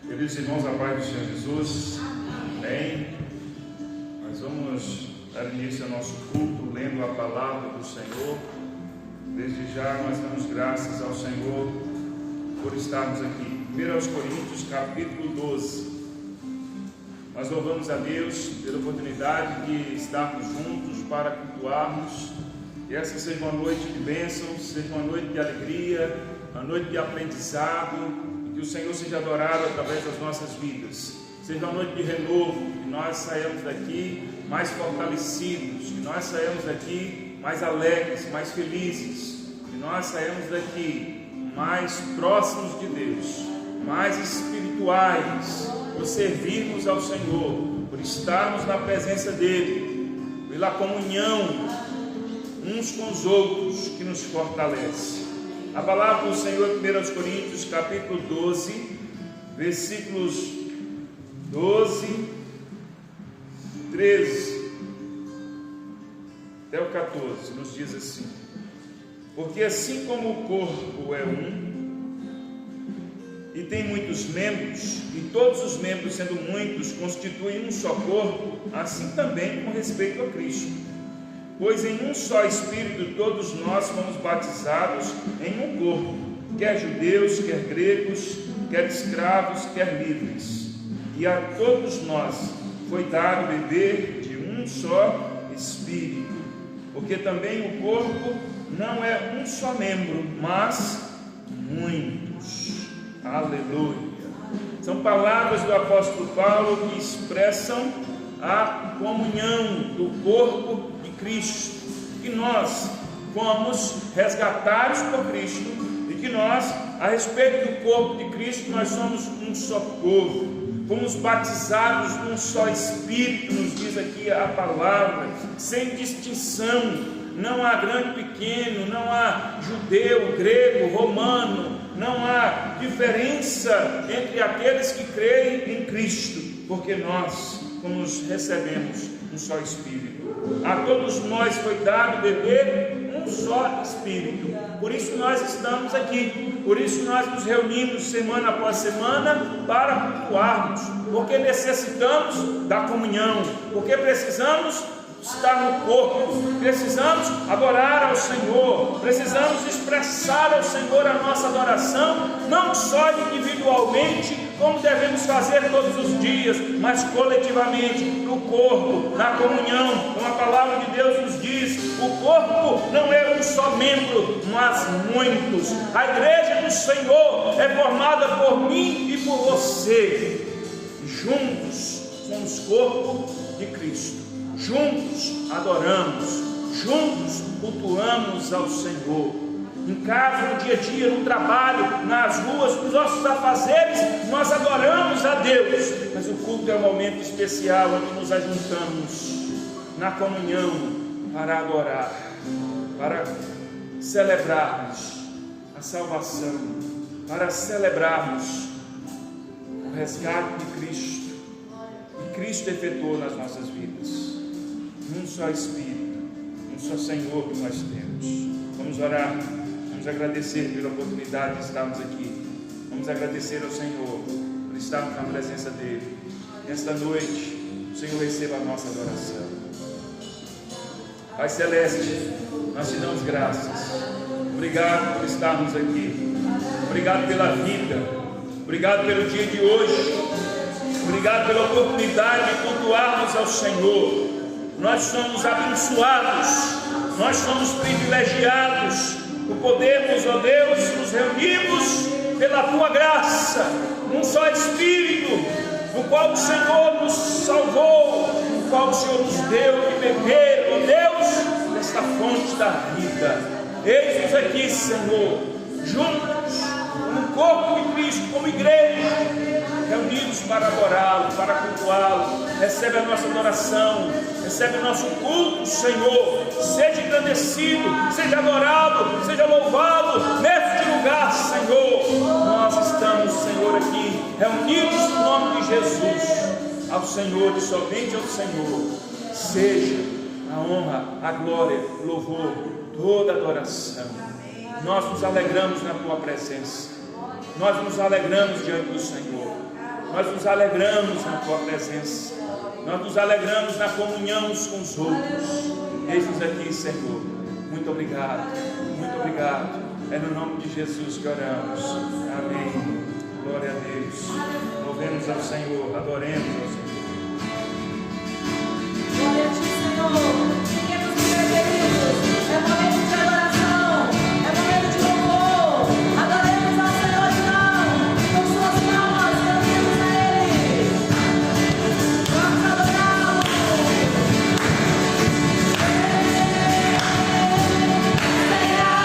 Queridos irmãos, a paz do Senhor Jesus, amém. Nós vamos dar início ao nosso culto lendo a palavra do Senhor. Desde já nós damos graças ao Senhor por estarmos aqui. 1 Coríntios capítulo 12. Nós louvamos a Deus pela oportunidade de estarmos juntos para cultuarmos. E essa seja uma noite de bênção, seja uma noite de alegria, uma noite de aprendizado. Que o Senhor seja adorado através das nossas vidas. Seja uma noite de renovo, que nós saímos daqui mais fortalecidos, que nós saímos daqui mais alegres, mais felizes, que nós saímos daqui mais próximos de Deus, mais espirituais, por servirmos ao Senhor, por estarmos na presença dEle, pela comunhão uns com os outros que nos fortalece. A palavra do Senhor, 1 Coríntios, capítulo 12, versículos 12, 13 até o 14, nos diz assim: porque assim como o corpo é um, e tem muitos membros, e todos os membros, sendo muitos, constituem um só corpo, assim também com respeito a Cristo. Pois em um só Espírito todos nós fomos batizados em um corpo, quer judeus, quer gregos, quer escravos, quer livres. E a todos nós foi dado beber de um só Espírito. Porque também o corpo não é um só membro, mas muitos. Aleluia. São palavras do apóstolo Paulo que expressam a comunhão do corpo de Cristo, que nós fomos resgatados por Cristo e que nós, a respeito do corpo de Cristo, nós somos um só povo, fomos batizados num só Espírito, nos diz aqui a palavra, sem distinção, não há grande, pequeno, não há judeu, grego, romano, não há diferença entre aqueles que creem em Cristo, porque nós recebemos um só Espírito. A todos nós foi dado beber um só Espírito. Por isso nós estamos aqui. Por isso nós nos reunimos semana após semana para cultuarmos. Porque necessitamos da comunhão. Porque precisamos estar no corpo. Precisamos adorar ao Senhor. Precisamos expressar ao Senhor a nossa adoração, não só individualmente, como devemos fazer todos os dias, mas coletivamente, no corpo, na comunhão, como a palavra de Deus nos diz. O corpo não é um só membro, mas muitos. A igreja do Senhor é formada por mim e por você. Juntos somos corpo de Cristo. Juntos adoramos, juntos cultuamos ao Senhor. Em casa, no dia a dia, no trabalho, nas ruas, nos nossos afazeres, nós adoramos a Deus. Mas o culto é um momento especial onde nos ajuntamos na comunhão para adorar, para celebrarmos a salvação, para celebrarmos o resgate de Cristo, que Cristo efetuou nas nossas vidas. Um só Espírito, um só Senhor que nós temos. Vamos orar. Vamos agradecer pela oportunidade de estarmos aqui. Vamos agradecer ao Senhor por estarmos na presença dEle. Nesta noite, o Senhor receba a nossa adoração. Pai Celeste, nós te damos graças. Obrigado por estarmos aqui. Obrigado pela vida. Obrigado pelo dia de hoje. Obrigado pela oportunidade de cultuarmos ao Senhor. Nós somos abençoados. Nós somos privilegiados por podermos, ó Deus, nos reunirmos pela Tua graça, num só Espírito, no qual o Senhor nos salvou, no qual o Senhor nos deu de beber, ó Deus, desta fonte da vida. Eis-nos aqui, Senhor, juntos, como corpo de Cristo, como igreja, reunidos para adorá-lo, para cultuá-lo. Recebe a nossa adoração, recebe o nosso culto, Senhor. Seja engrandecido, seja adorado, seja louvado neste lugar, Senhor. Nós estamos, Senhor, aqui reunidos no nome de Jesus. Ao Senhor e somente ao Senhor seja a honra, a glória, o louvor, toda a adoração. Nós nos alegramos na Tua presença. Nós nos alegramos diante do Senhor. Nós nos alegramos na tua presença. Nós nos alegramos na comunhão uns com os outros. Eis-nos aqui, Senhor. Muito obrigado. Muito obrigado. É no nome de Jesus que oramos. Amém. Glória a Deus. Louvemos ao Senhor. Adoremos ao Senhor. Glória a ti, Senhor. Fiquemos queridos. É momento de adoração. É momento de louvor. Adoremos ao Senhor, irmão. Com suas palmas, cantemos a Ele. Vamos adorá-lo. Senhor,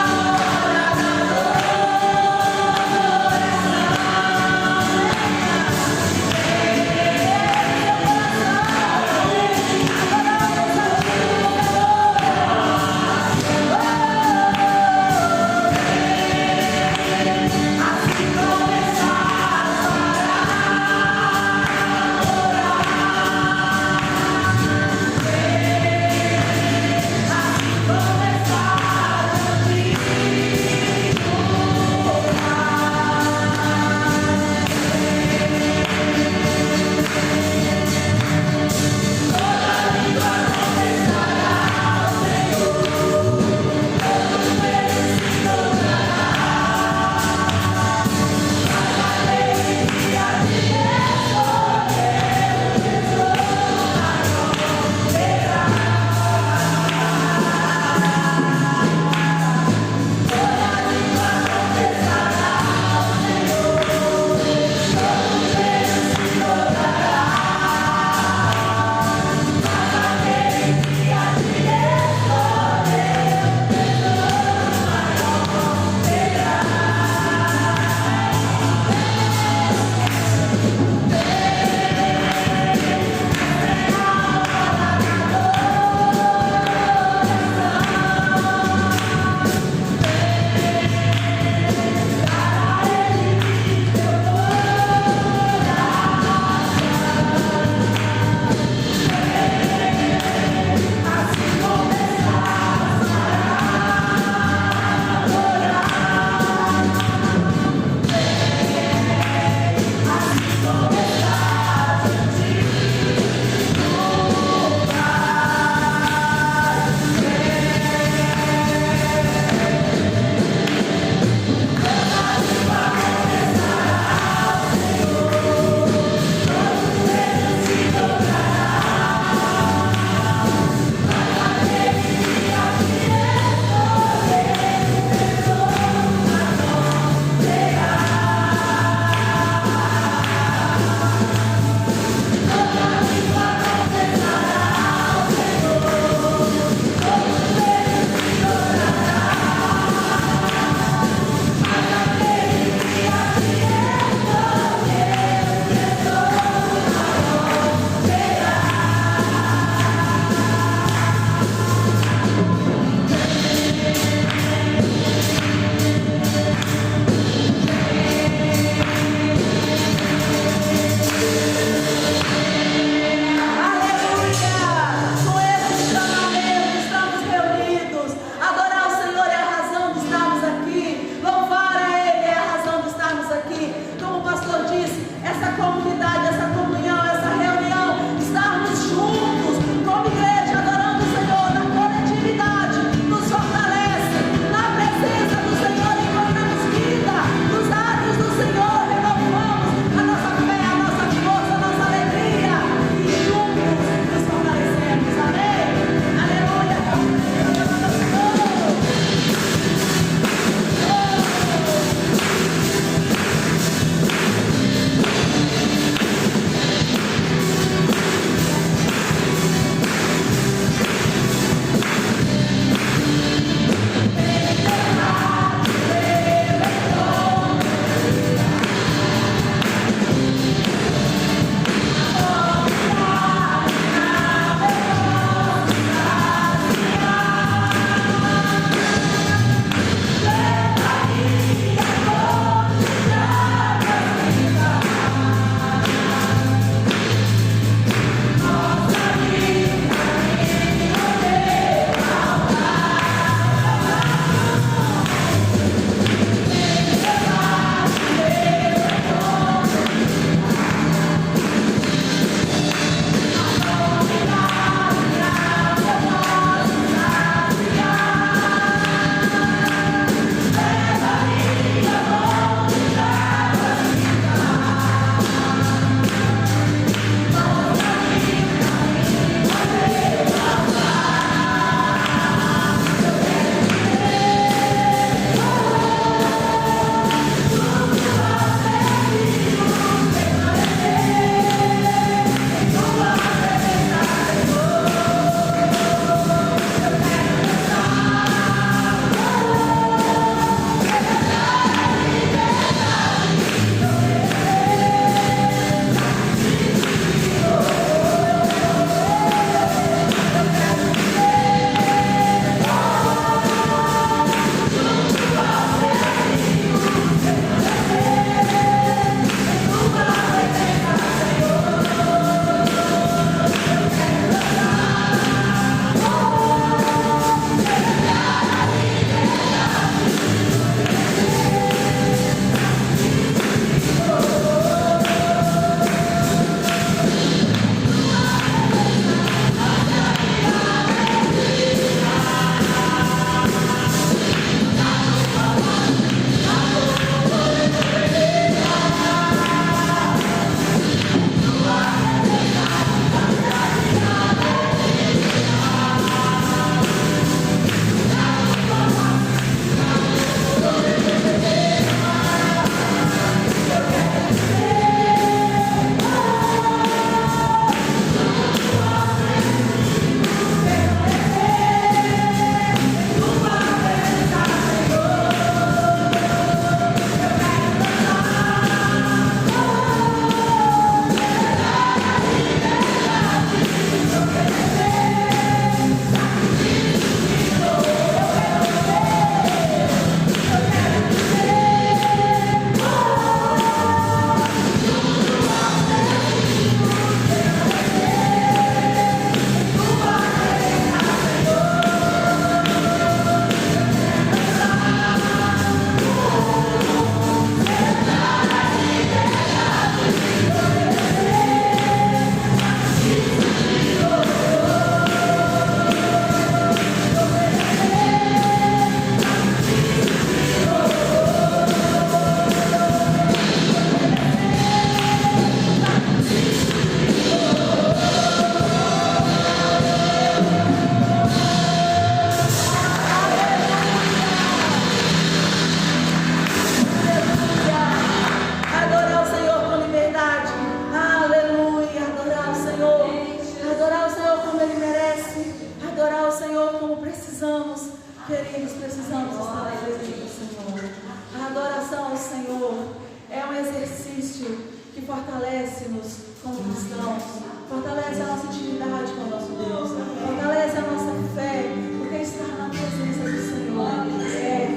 que fortalece-nos como cristãos, fortalece a nossa intimidade com o nosso Deus, fortalece a nossa fé, porque estar na presença do Senhor é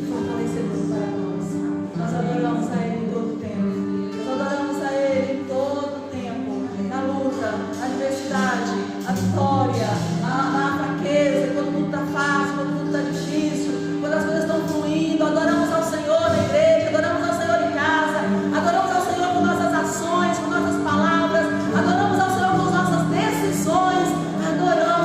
fortalecedor para nós. Nós adoramos a Ele em todo tempo, nós adoramos a Ele em todo tempo, na luta, na adversidade, na vitória, na fraqueza, quando tudo está fácil, quando tudo está difícil, quando as coisas estão fluindo. Adoramos ao Senhor na igreja, adoramos ao Senhor em casa, adoramos ao Senhor com nossas ações, com nossas palavras, adoramos ao Senhor com nossas decisões, adoramos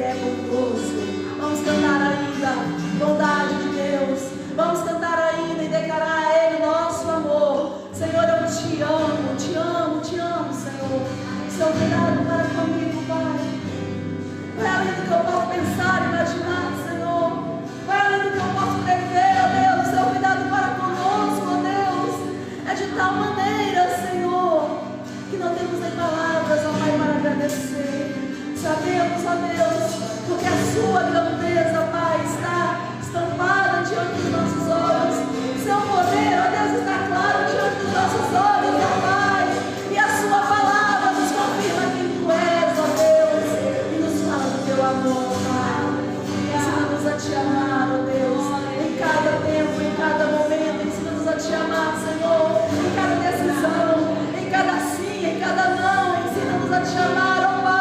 é bondoso. Vamos cantar ainda, bondade de Deus. Vamos cantar ainda e declarar a Ele nosso amor. Senhor, eu te amo, te amo, te amo, Senhor. Seu cuidado para comigo, Pai. Vai além do que eu posso pensar e imaginar, Senhor. Vai além do que eu posso prever, ó Deus. Seu cuidado para conosco, ó Deus. É de tal maneira, Senhor, que não temos nem palavras, ó Pai, para agradecer. Sabemos, ó Deus, porque a sua grandeza, Pai, está estampada diante dos nossos olhos. Seu poder, ó Deus, está claro diante dos nossos olhos, ó Pai. E a sua palavra nos confirma quem tu és, ó Deus. E nos fala do teu amor, Pai. Ensina-nos a te amar, ó Deus. Em cada tempo, em cada momento, ensina-nos a te amar, Senhor. Em cada decisão, em cada sim, em cada não, ensina-nos a te amar, ó Pai.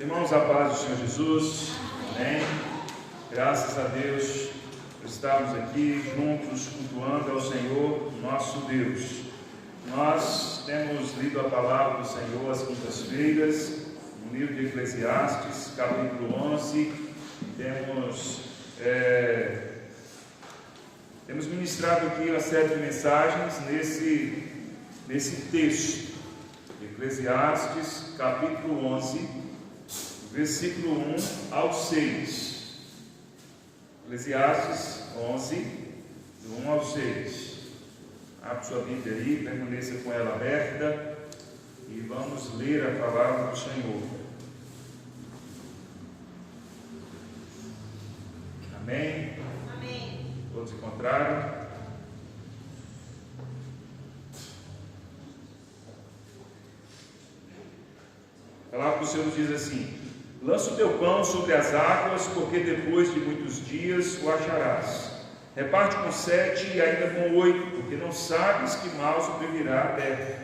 Irmãos, a paz do Senhor Jesus, amém? Graças a Deus por estarmos aqui juntos cultuando ao Senhor, nosso Deus. Nós temos lido a palavra do Senhor às quintas-feiras, no livro de Eclesiastes, capítulo 11, temos ministrado aqui uma série de mensagens nesse texto, Eclesiastes, capítulo 11, versículo 1 ao 6. Eclesiastes 11, do 1 ao 6. Abra sua Bíblia aí, permaneça com ela aberta e vamos ler a palavra do Senhor. Amém? Amém. Todos encontraram? A palavra do Senhor diz assim: lança o teu pão sobre as águas, porque depois de muitos dias o acharás. Reparte com 7 e ainda com 8, porque não sabes que mal sobrevirá à terra.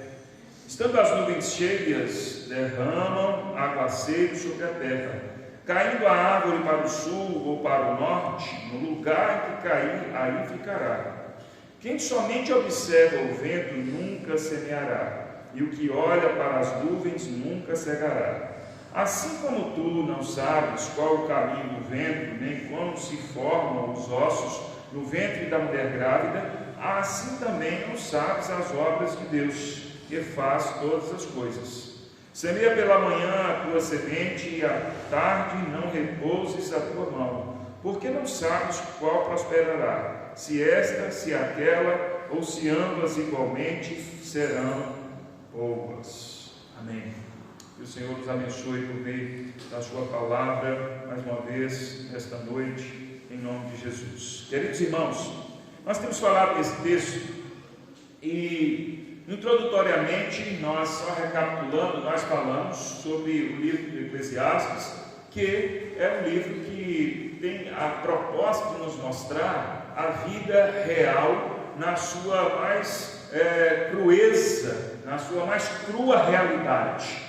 Estando as nuvens cheias, derramam aguaceiro sobre a terra. Caindo a árvore para o sul ou para o norte, no lugar em que cair, aí ficará. Quem somente observa o vento nunca semeará, e o que olha para as nuvens nunca cegará. Assim como tu não sabes qual o caminho do vento, nem como se formam os ossos no ventre da mulher grávida, assim também não sabes as obras de Deus, que faz todas as coisas. Semeia pela manhã a tua semente, e à tarde não repouses a tua mão, porque não sabes qual prosperará, se esta, se aquela, ou se ambas igualmente serão boas. Amém. Que o Senhor nos abençoe por meio da sua palavra, mais uma vez, nesta noite, em nome de Jesus. Queridos irmãos, nós temos falado desse texto e, introdutoriamente, nós, só recapitulando, nós falamos sobre o livro de Eclesiastes, que é um livro que tem a proposta de nos mostrar a vida real na sua mais crueza, na sua mais crua realidade.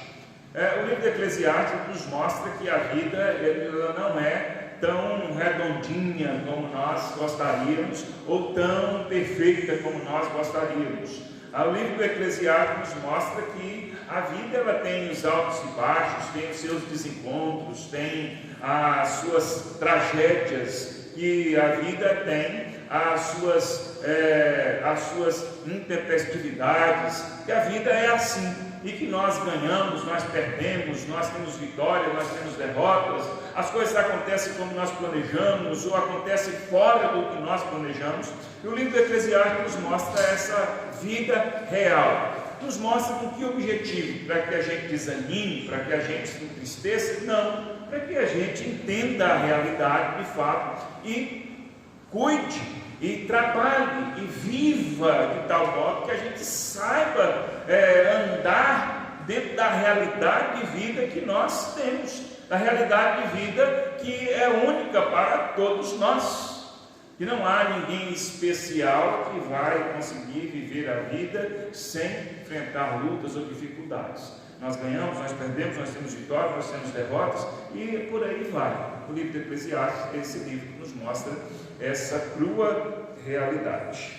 O livro de Eclesiastes nos mostra que a vida ela não é tão redondinha como nós gostaríamos, ou tão perfeita como nós gostaríamos. O livro do Eclesiastes nos mostra que a vida ela tem os altos e baixos, tem os seus desencontros, tem as suas tragédias, que a vida tem as suas intempestividades, que a vida é assim. E que nós ganhamos, nós perdemos, nós temos vitórias, nós temos derrotas, as coisas acontecem como nós planejamos, ou acontecem fora do que nós planejamos, e o livro do Eclesiastes nos mostra essa vida real, nos mostra com que objetivo? Para que a gente desanime, para que a gente se entristeça? Não, para que a gente entenda a realidade de fato, e cuide, e trabalhe, e viva de tal modo que a gente saiba andar dentro da realidade de vida que nós temos, da realidade de vida que é única para todos nós, que não há ninguém especial que vai conseguir viver a vida sem enfrentar lutas ou dificuldades. Nós ganhamos, nós perdemos, nós temos vitórias, nós temos derrotas, e por aí vai. O livro de Eclesiastes é esse livro que nos mostra essa crua realidade.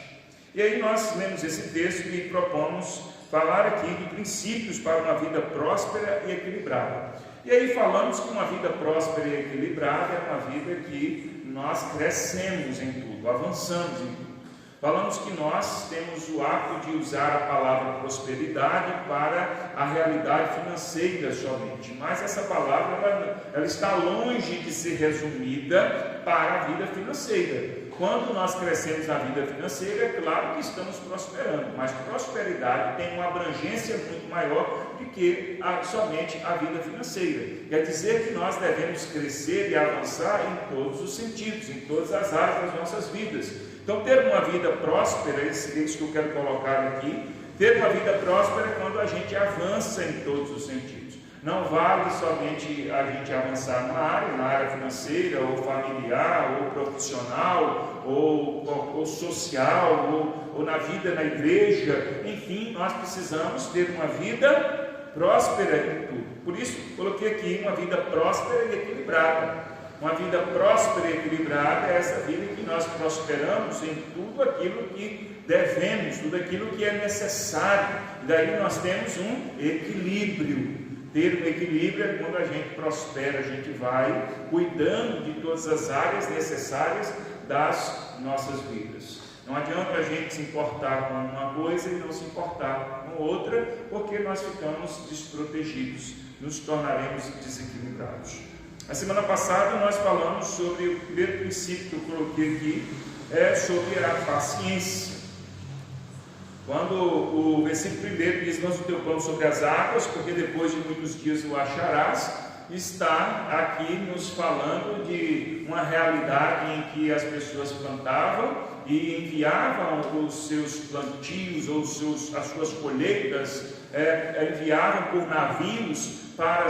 E aí nós lemos esse texto e propomos falar aqui de princípios para uma vida próspera e equilibrada. E aí falamos que uma vida próspera e equilibrada é uma vida que nós crescemos em tudo, avançamos em tudo. Falamos que nós temos o hábito de usar a palavra prosperidade para a realidade financeira somente, mas essa palavra ela está longe de ser resumida para a vida financeira. Quando nós crescemos na vida financeira, é claro que estamos prosperando, mas prosperidade tem uma abrangência muito maior do que somente a vida financeira. Quer dizer que nós devemos crescer e avançar em todos os sentidos, em todas as áreas das nossas vidas. Então, ter uma vida próspera, isso que eu quero colocar aqui, ter uma vida próspera é quando a gente avança em todos os sentidos. Não vale somente a gente avançar na área financeira, ou familiar, ou profissional, ou social, ou na vida na igreja. Enfim, nós precisamos ter uma vida próspera em tudo. Por isso, coloquei aqui uma vida próspera e equilibrada. Uma vida próspera e equilibrada é essa vida em que nós prosperamos em tudo aquilo que devemos, tudo aquilo que é necessário. E daí nós temos um equilíbrio. Ter um equilíbrio é quando a gente prospera, a gente vai cuidando de todas as áreas necessárias das nossas vidas. Não adianta a gente se importar com uma coisa e não se importar com outra, porque nós ficamos desprotegidos, nos tornaremos desequilibrados. Na semana passada nós falamos sobre o primeiro princípio que eu coloquei aqui, sobre a paciência. Quando o versículo 1 diz: lança o teu pão sobre as águas, porque depois de muitos dias o acharás, está aqui nos falando de uma realidade em que as pessoas plantavam e enviavam os seus plantios ou as suas colheitas, enviavam por navios para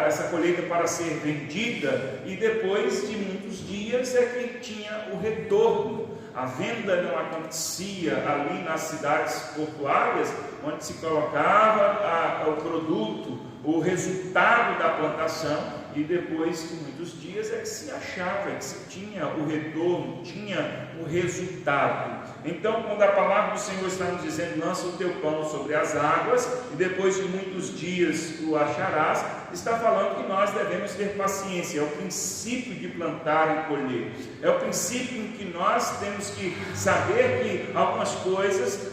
essa colheita para ser vendida, e depois de muitos dias é que tinha o retorno. A venda não acontecia ali nas cidades portuárias, onde se colocava o produto, o resultado da plantação, e depois de muitos dias é que se achava, que se tinha o retorno, tinha o resultado. Então, quando a palavra do Senhor está nos dizendo: lança o teu pão sobre as águas, e depois de muitos dias o acharás, está falando que nós devemos ter paciência. É o princípio de plantar e colher. É o princípio em que nós temos que saber que algumas coisas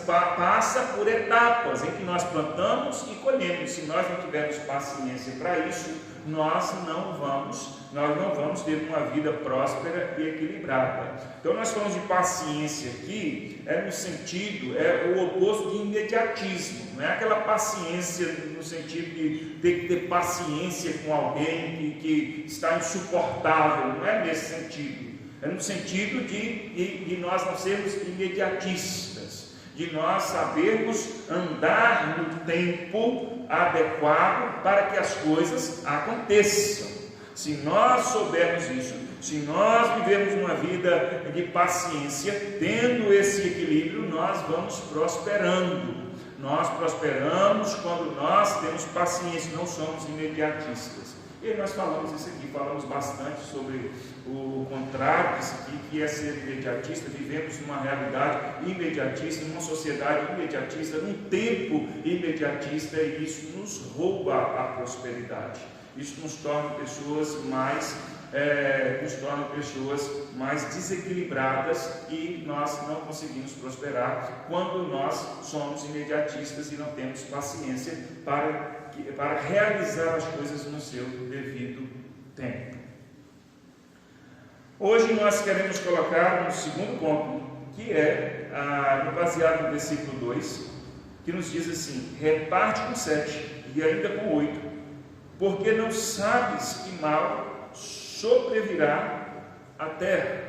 passam por etapas, em que nós plantamos e colhemos. Se nós não tivermos paciência para isso, nós não vamos ter uma vida próspera e equilibrada. Então nós falamos de paciência aqui, no sentido, o oposto de imediatismo. Não é aquela paciência no sentido de ter que ter paciência com alguém que está insuportável, não é nesse sentido. É no sentido de nós não sermos imediatistas, de nós sabermos andar no tempo adequado para que as coisas aconteçam. Se nós soubermos isso, se nós vivemos uma vida de paciência, tendo esse equilíbrio, nós vamos prosperando. Nós prosperamos quando nós temos paciência, não somos imediatistas. E aí nós falamos isso aqui, falamos bastante sobre o contrário disso aqui, que é ser imediatista. Vivemos numa realidade imediatista, numa sociedade imediatista, num tempo imediatista, e isso nos rouba a prosperidade. Isso nos torna pessoas mais desequilibradas, e nós não conseguimos prosperar quando nós somos imediatistas e não temos paciência para realizar as coisas no seu devido tempo. Hoje nós queremos colocar um segundo ponto, que baseado no versículo 2, que nos diz assim: reparte com 7 e ainda com 8, porque não sabes que mal sobrevirá à terra.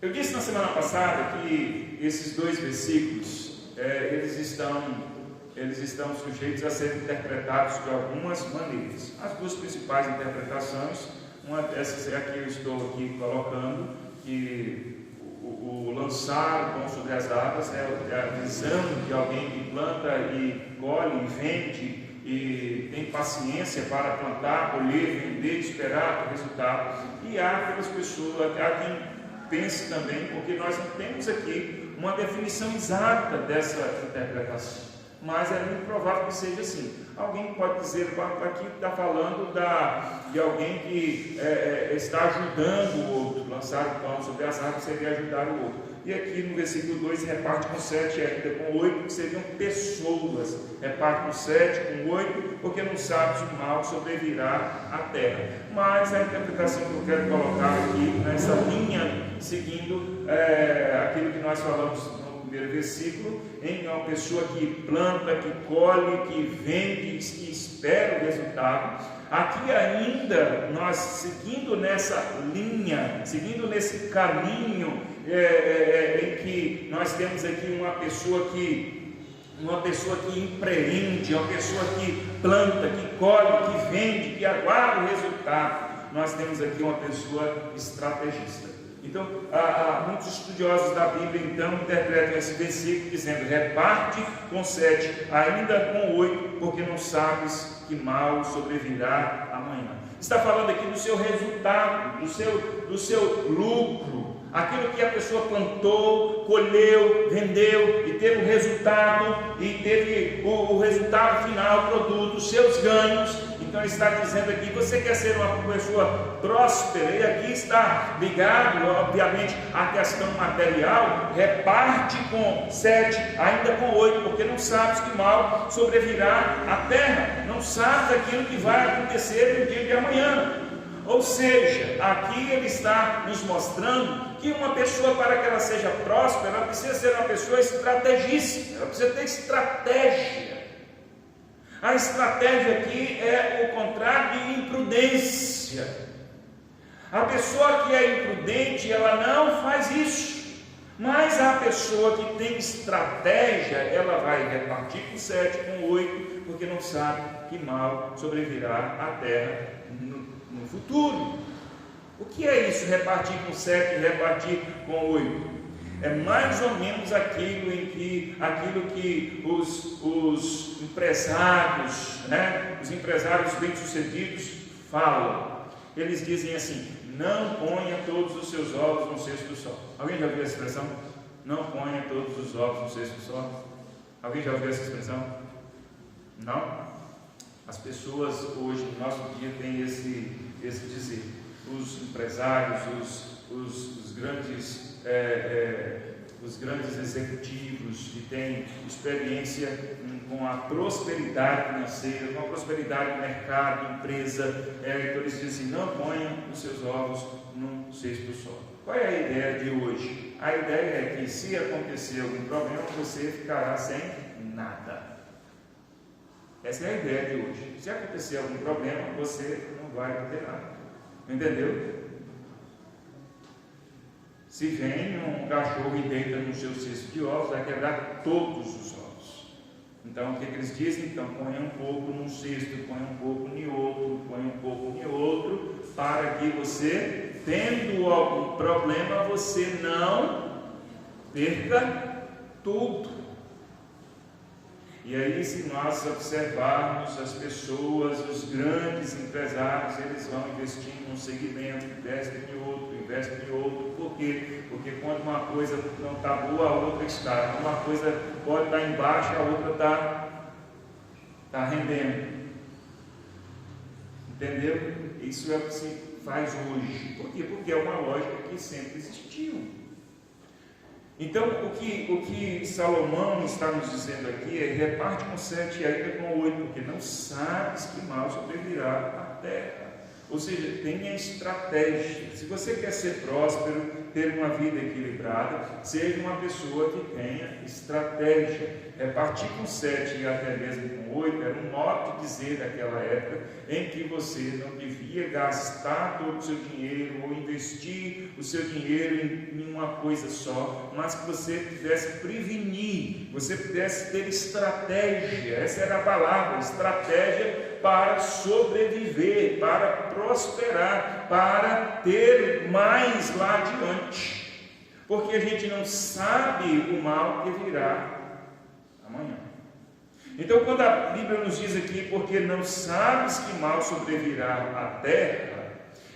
Eu disse na semana passada que esses dois versículos eles estão sujeitos a serem interpretados de algumas maneiras. As duas principais interpretações, uma dessas é a que eu estou aqui colocando, que o lançar o pão sobre as águas é a visão de alguém que planta e colhe e vende e tem paciência para plantar, colher, vender, esperar o resultado. E há aquelas pessoas, há quem pense também, porque nós não temos aqui uma definição exata dessa interpretação, mas é muito provável que seja assim. Alguém pode dizer, aqui está falando de alguém que está ajudando o outro. Lançar o pão sobre as águas seria ajudar o outro. E aqui no versículo 2, reparte com 7 e ainda com 8, que seriam pessoas. Reparte com 7, com 8, porque não sabes o mal sobrevirá à terra. Mas a interpretação que eu quero colocar aqui, nessa linha, seguindo aquilo que nós falamos no primeiro versículo, em uma pessoa que planta, que colhe, que vende, que espera o resultado. Aqui ainda, nós seguindo nessa linha, seguindo nesse caminho, em que nós temos aqui uma pessoa que empreende, uma pessoa que planta, que colhe, que vende, que aguarda o resultado. Nós temos aqui uma pessoa estrategista. Então, muitos estudiosos da Bíblia, então, interpretam esse versículo dizendo: reparte com 7, ainda com 8, porque não sabes que mal sobrevirá amanhã. Está falando aqui do seu resultado, do seu lucro, aquilo que a pessoa plantou, colheu, vendeu e teve o resultado, e teve o resultado final, o produto, os seus ganhos. Então ele está dizendo aqui: você quer ser uma pessoa próspera, e aqui está ligado, obviamente, à questão material. Reparte com 7, ainda com 8, porque não sabes que mal sobrevirá à terra, não sabes aquilo que vai acontecer no dia de amanhã. Ou seja, aqui ele está nos mostrando que uma pessoa, para que ela seja próspera, ela precisa ser uma pessoa estrategista, ela precisa ter estratégia. A estratégia aqui é o contrário de imprudência. A pessoa que é imprudente, ela não faz isso. Mas a pessoa que tem estratégia, ela vai repartir com 7, com 8, porque não sabe que mal sobrevirá à terra no futuro. O que é isso, repartir com 7 e repartir com 8? É mais ou menos aquilo que os empresários, os empresários bem-sucedidos falam. Eles dizem assim: não ponha todos os seus ovos no cesto só. Alguém já ouviu essa expressão? Não ponha todos os ovos no cesto só. Alguém já ouviu essa expressão? Não? As pessoas hoje, no nosso dia, têm esse dizer. Os empresários, os grandes executivos que têm experiência com a prosperidade financeira, com a prosperidade do mercado, empresa, então eles dizem: não ponham os seus ovos num cesto só. Qual é a ideia de hoje? A ideia é que, se acontecer algum problema, você ficará sem nada. Essa é a ideia de hoje. Se acontecer algum problema, você não vai ter nada. Entendeu? Se vem um cachorro e deita no seu cesto de ovos, vai quebrar todos os ovos. Então, o que eles dizem? Então, põe um pouco num cesto, põe um pouco em outro, põe um pouco em outro, para que você, tendo algum problema, você não perca tudo. E aí, se nós observarmos as pessoas, os grandes empresários, eles vão investir num segmento, investem em outro. Por quê? Porque quando uma coisa não está boa, a outra está. Uma coisa pode estar embaixo, a outra está rendendo. Entendeu? Isso é o que se faz hoje. Por quê? Porque é uma lógica que sempre existiu. Então, o que Salomão está nos dizendo aqui é: reparte com 7 e ainda com 8, porque não sabes que mal sobrevirá à terra. Ou seja, tenha estratégia. Se você quer ser próspero, ter uma vida equilibrada, seja uma pessoa que tenha estratégia. Repartir com 7 e até mesmo com 8 era um modo de dizer daquela época em que você não devia gastar todo o seu dinheiro ou investir o seu dinheiro em uma coisa só, mas que você pudesse prevenir, você pudesse ter estratégia. Essa era a palavra, estratégia, para sobreviver, para prosperar, para ter mais lá adiante, porque a gente não sabe o mal que virá amanhã. Então, quando a Bíblia nos diz aqui: porque não sabes que mal sobrevirá à terra,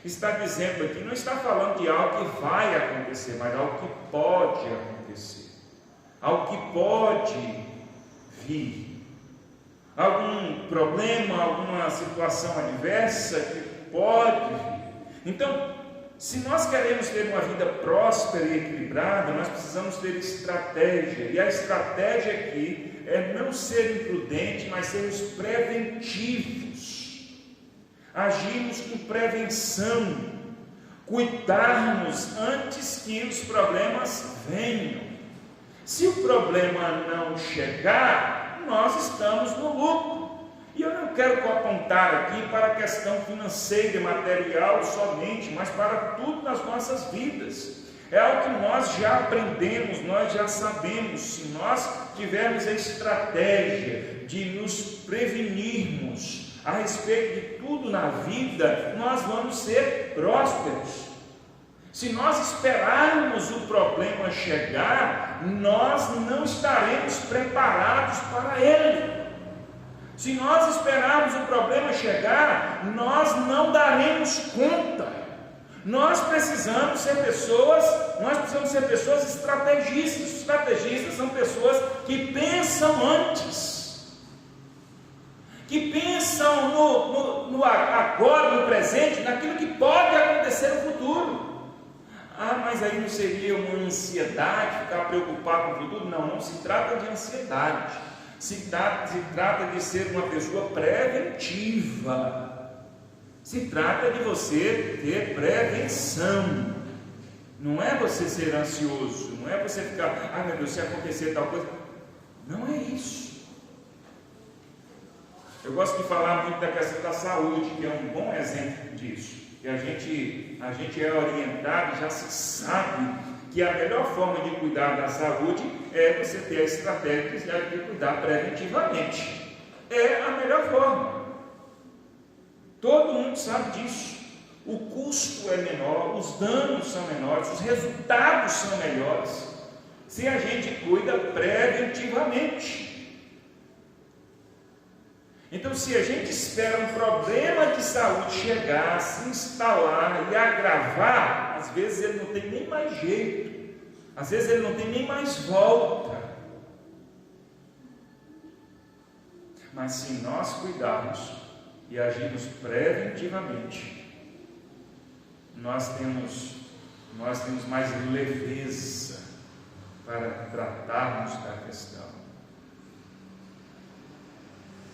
está dizendo aqui, não está falando de algo que vai acontecer, mas algo que pode acontecer, algo que pode vir. Algum problema, alguma situação adversa que pode vir. Então, se nós queremos ter uma vida próspera e equilibrada, nós precisamos ter estratégia. E a estratégia aqui é não ser imprudente, mas sermos preventivos. Agirmos com prevenção. Cuidarmos antes que os problemas venham. Se o problema não chegar, nós estamos no lucro. E eu não quero apontar aqui para a questão financeira e material somente, mas para tudo nas nossas vidas. É algo que nós já aprendemos, nós já sabemos. Se nós tivermos a estratégia de nos prevenirmos a respeito de tudo na vida, nós vamos ser prósperos. Se nós esperarmos o problema chegar, nós não estaremos preparados para ele. Se nós esperarmos o problema chegar, nós não daremos conta. Nós precisamos ser pessoas estrategistas. Estrategistas são pessoas que pensam antes, que pensam no agora, no presente, naquilo que pode acontecer no futuro. Mas aí não seria uma ansiedade ficar preocupado com o futuro? Não se trata de ansiedade. Se trata de ser uma pessoa preventiva. Se trata de você ter prevenção. Não é você ser ansioso, não é você ficar, meu Deus, se acontecer tal coisa. Não é isso. Eu gosto de falar muito da questão da saúde, que é um bom exemplo disso. Que a gente é orientado, já se sabe que a melhor forma de cuidar da saúde é você ter a estratégia de cuidar preventivamente. É a melhor forma. Todo mundo sabe disso. O custo é menor, os danos são menores, os resultados são melhores, se a gente cuida preventivamente. Então, se a gente espera um problema de saúde chegar, se instalar e agravar, às vezes ele não tem nem mais jeito, às vezes ele não tem nem mais volta. Mas se nós cuidarmos e agirmos preventivamente, nós temos mais leveza para tratarmos da questão.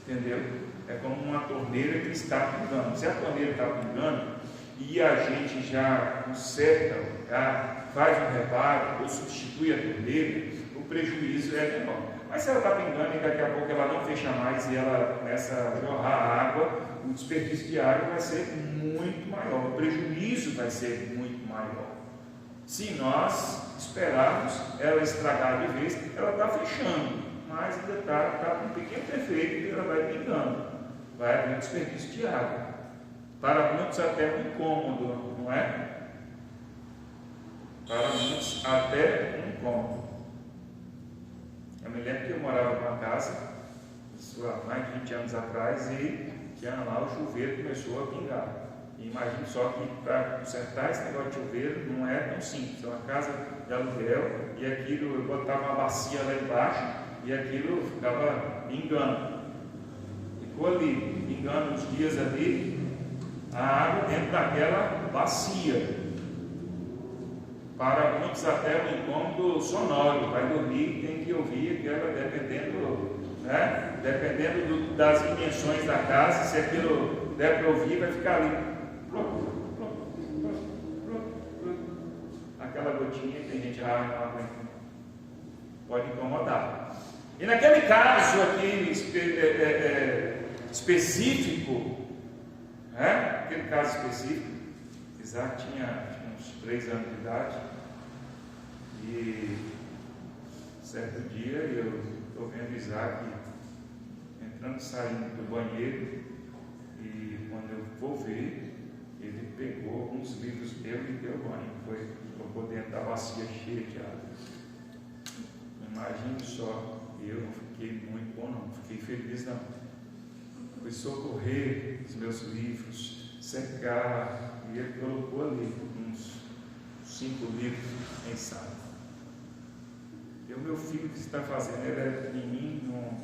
Entendeu? É como uma torneira que está pingando. Se a torneira está pingando e a gente já conserta o lugar, faz um reparo ou substitui a torneira, o prejuízo é menor. Mas se ela está pingando e daqui a pouco ela não fecha mais e ela começa a jorrar água, o desperdício de água vai ser muito maior, o prejuízo vai ser muito maior. Se nós esperarmos ela estragar de vez, ela está fechando, mas ainda está com um pequeno defeito e ela vai pingando, vai haver desperdício de água. Para muitos até um incômodo, não é? Para muitos até um incômodo. Eu me lembro que eu morava numa casa, isso há mais de 20 anos atrás, e tinha lá o chuveiro começou a pingar. E imagine só que para consertar esse negócio de chuveiro não é tão simples. É uma casa de aluguel e aquilo, eu botava uma bacia lá embaixo e aquilo ficava pingando. Ficou ali, pingando uns dias ali, a água dentro daquela bacia. Para muitos até um incômodo sonoro, vai dormir, tem que ouvir aquela, dependendo das dimensões da casa, se aquilo der para ouvir, vai ficar ali. Aquela gotinha, tem gente pode incomodar. E naquele caso aqui específico, aquele caso específico, Isaac tinha uns 3 anos de idade, e certo dia eu estou vendo Isaac entrando e saindo do banheiro, e quando eu vou ver, ele pegou alguns livros dele e deu banho, colocou dentro da bacia cheia de água. Imagine só, eu não fiquei muito bom não, fiquei feliz não. Fui socorrer os meus livros, secar, e ele colocou ali uns 5 livros em sala. E o meu filho, que está fazendo, ele era pequenininho,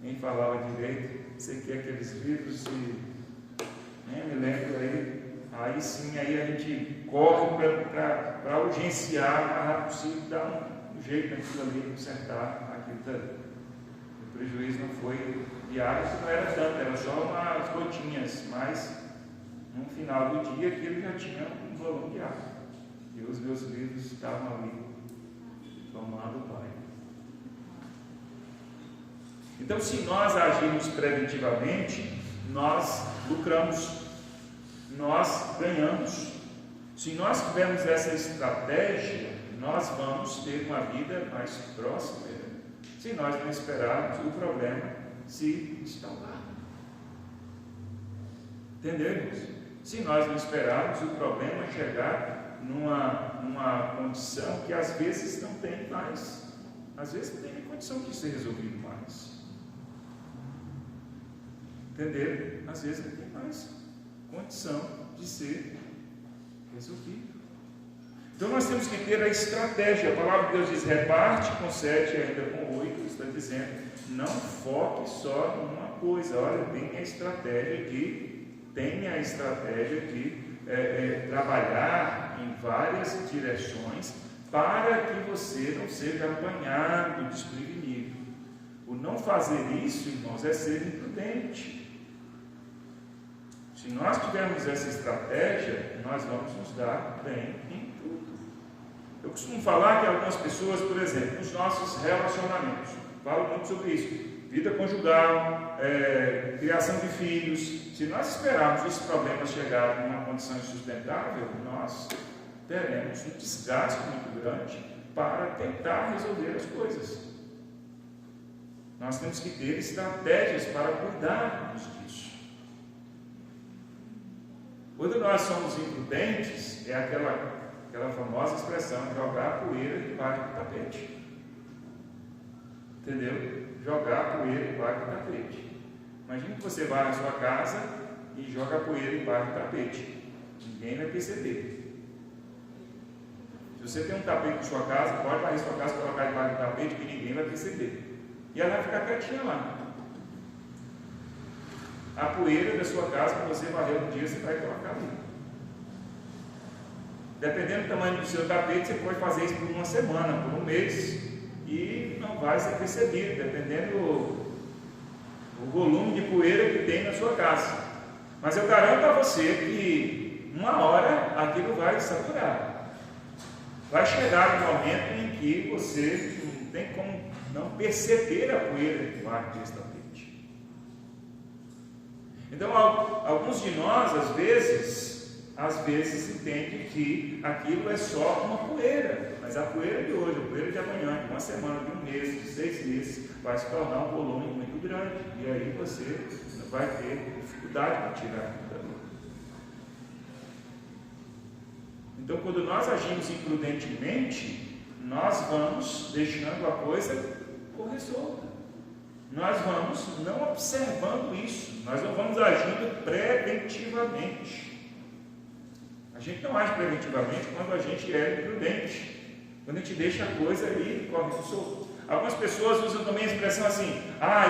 nem falava direito, você quer aqueles livros e me lembro aí sim, aí a gente corre para urgenciar o mais rápido possível, dar um jeito naquilo ali, consertar aquilo dali. O prejuízo não foi de água, não era tanto, era só umas gotinhas, mas no final do dia aquilo já tinha um volume de água. E os meus livros estavam ali, tomando banho. Então, se nós agirmos preventivamente, nós lucramos, nós ganhamos. Se nós tivermos essa estratégia, nós vamos ter uma vida mais próspera. Se nós não esperarmos o problema se instaurar. Entendemos? Se nós não esperarmos o problema chegar, numa condição que às vezes não tem mais, às vezes não tem nem condição de ser resolvido mais. Entenderam? Às vezes não tem mais condição de ser resolvido. Então nós temos que ter a estratégia. A palavra de Deus diz: reparte com 7 e ainda com 8. Está dizendo, não foque só numa coisa. Olha, tenha a estratégia de trabalhar em várias direções para que você não seja apanhado, desprevenido. O não fazer isso, irmãos, é ser imprudente. Se nós tivermos essa estratégia, nós vamos nos dar bem em tudo. Eu costumo falar que algumas pessoas, por exemplo, nos nossos relacionamentos, falo muito sobre isso, vida conjugal, criação de filhos. Se nós esperarmos os problemas chegarem numa condição insustentável, nós teremos um desgaste muito grande para tentar resolver as coisas. Nós temos que ter estratégias para cuidarmos disso. Quando nós somos imprudentes, é aquela famosa expressão, jogar a poeira debaixo do tapete. Entendeu? Jogar a poeira debaixo do tapete. Imagine que você vai na sua casa e joga a poeira debaixo do tapete. Ninguém vai perceber. Se você tem um tapete na sua casa, pode varrer sua casa e colocar debaixo do tapete que ninguém vai perceber. E ela vai ficar quietinha lá. A poeira da sua casa que você varreu no dia, você vai colocar ali. Dependendo do tamanho do seu tapete, você pode fazer isso por uma semana, por um mês, e não vai ser percebido, dependendo do volume de poeira que tem na sua casa. Mas eu garanto a você que uma hora aquilo vai saturar. Vai chegar um momento em que você não tem como não perceber a poeira debaixo desse tapete. Então, alguns de nós, às vezes entendem que aquilo é só uma poeira, mas a poeira de hoje, a poeira de amanhã, de uma semana, de um mês, de 6 meses, vai se tornar um volume muito grande, e aí você vai ter dificuldade para tirar aquilo dali. Então, quando nós agimos imprudentemente, nós vamos deixando a coisa correr solta. Nós vamos não observando isso, nós não vamos agindo preventivamente. A gente não age preventivamente quando a gente é imprudente, quando a gente deixa a coisa ali e corre solto. Algumas pessoas usam também a expressão assim: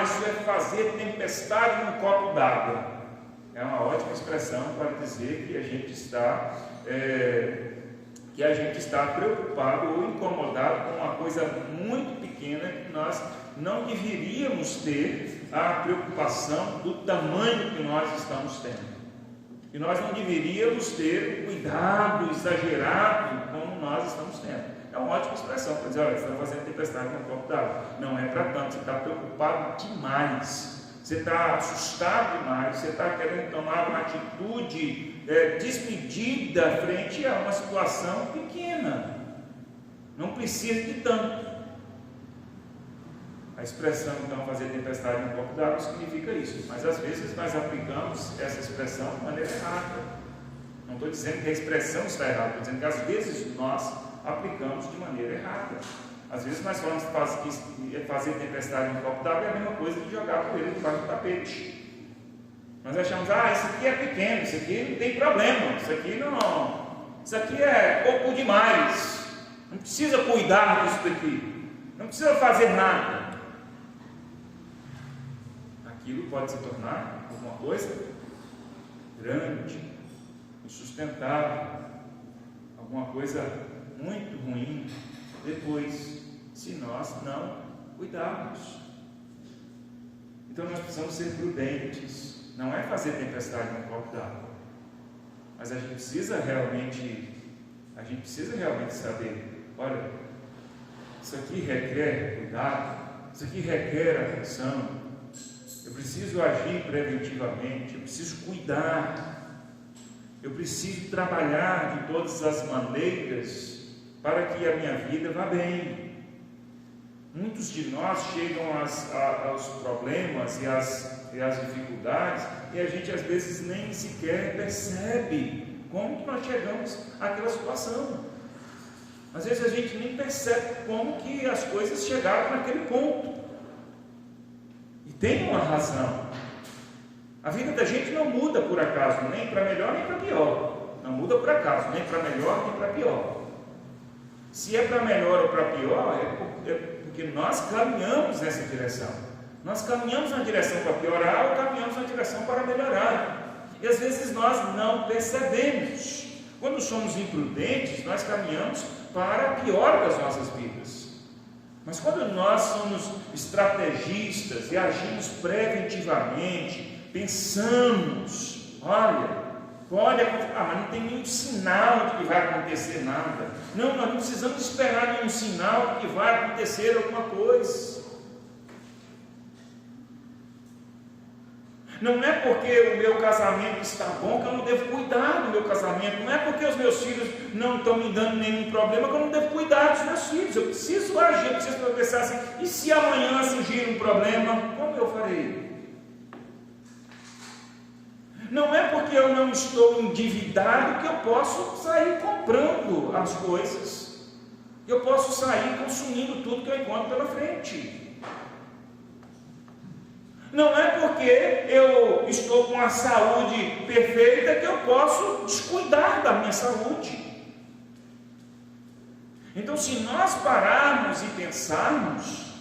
isso é fazer tempestade num copo d'água. É uma ótima expressão para dizer que a gente está preocupado ou incomodado com uma coisa muito pequena que nós não deveríamos ter a preocupação do tamanho que nós estamos tendo. E nós não deveríamos ter o cuidado exagerado como nós estamos tendo. É uma ótima expressão para dizer: olha, você está fazendo tempestade com um copo d'água. Não é para tanto, você está preocupado demais. Você está assustado demais, você está querendo tomar uma atitude desmedida frente a uma situação pequena. Não precisa de tanto. A expressão, então, fazer tempestade em um copo d'água significa isso. Mas às vezes nós aplicamos essa expressão de maneira errada. Não estou dizendo que a expressão está errada, estou dizendo que às vezes nós aplicamos de maneira errada. Às vezes nós falamos que fazer tempestade em um copo d'água é a mesma coisa que jogar poeira debaixo do tapete. Nós achamos: isso aqui é pequeno, isso aqui não tem problema, isso aqui é pouco demais, não precisa cuidar disso daqui, não precisa fazer nada. Aquilo pode se tornar alguma coisa grande, insustentável, alguma coisa muito ruim depois, se nós não cuidarmos. Então nós precisamos ser prudentes. Não é fazer tempestade num copo d'água, mas a gente precisa realmente saber: olha, isso aqui requer cuidado, isso aqui requer atenção. Eu preciso agir preventivamente, eu preciso cuidar, eu preciso trabalhar de todas as maneiras para que a minha vida vá bem. Muitos de nós chegam aos problemas e às dificuldades e a gente às vezes nem sequer percebe como que nós chegamos àquela situação. Às vezes a gente nem percebe como que as coisas chegaram naquele ponto. E tem uma razão. A vida da gente não muda por acaso, nem para melhor nem para pior. Não muda por acaso, nem para melhor nem para pior. Se é para melhor ou para pior, é porque nós caminhamos nessa direção. Nós caminhamos na direção para piorar ou caminhamos na direção para melhorar. E às vezes nós não percebemos. Quando somos imprudentes, nós caminhamos para a pior das nossas vidas. Mas quando nós somos estrategistas e agimos preventivamente, pensamos, olha, pode acontecer, mas não tem nenhum sinal de que vai acontecer nada. Não, nós não precisamos esperar nenhum sinal de que vai acontecer alguma coisa. Não é porque o meu casamento está bom que eu não devo cuidar do meu casamento. Não é porque os meus filhos não estão me dando nenhum problema que eu não devo cuidar dos meus filhos. Eu preciso agir, eu preciso pensar assim, e se amanhã surgir um problema, como eu farei? Não é porque eu não estou endividado que eu posso sair comprando as coisas. Eu posso sair consumindo tudo que eu encontro pela frente. Não é porque eu estou com a saúde perfeita que eu posso descuidar da minha saúde. Então, se nós pararmos e pensarmos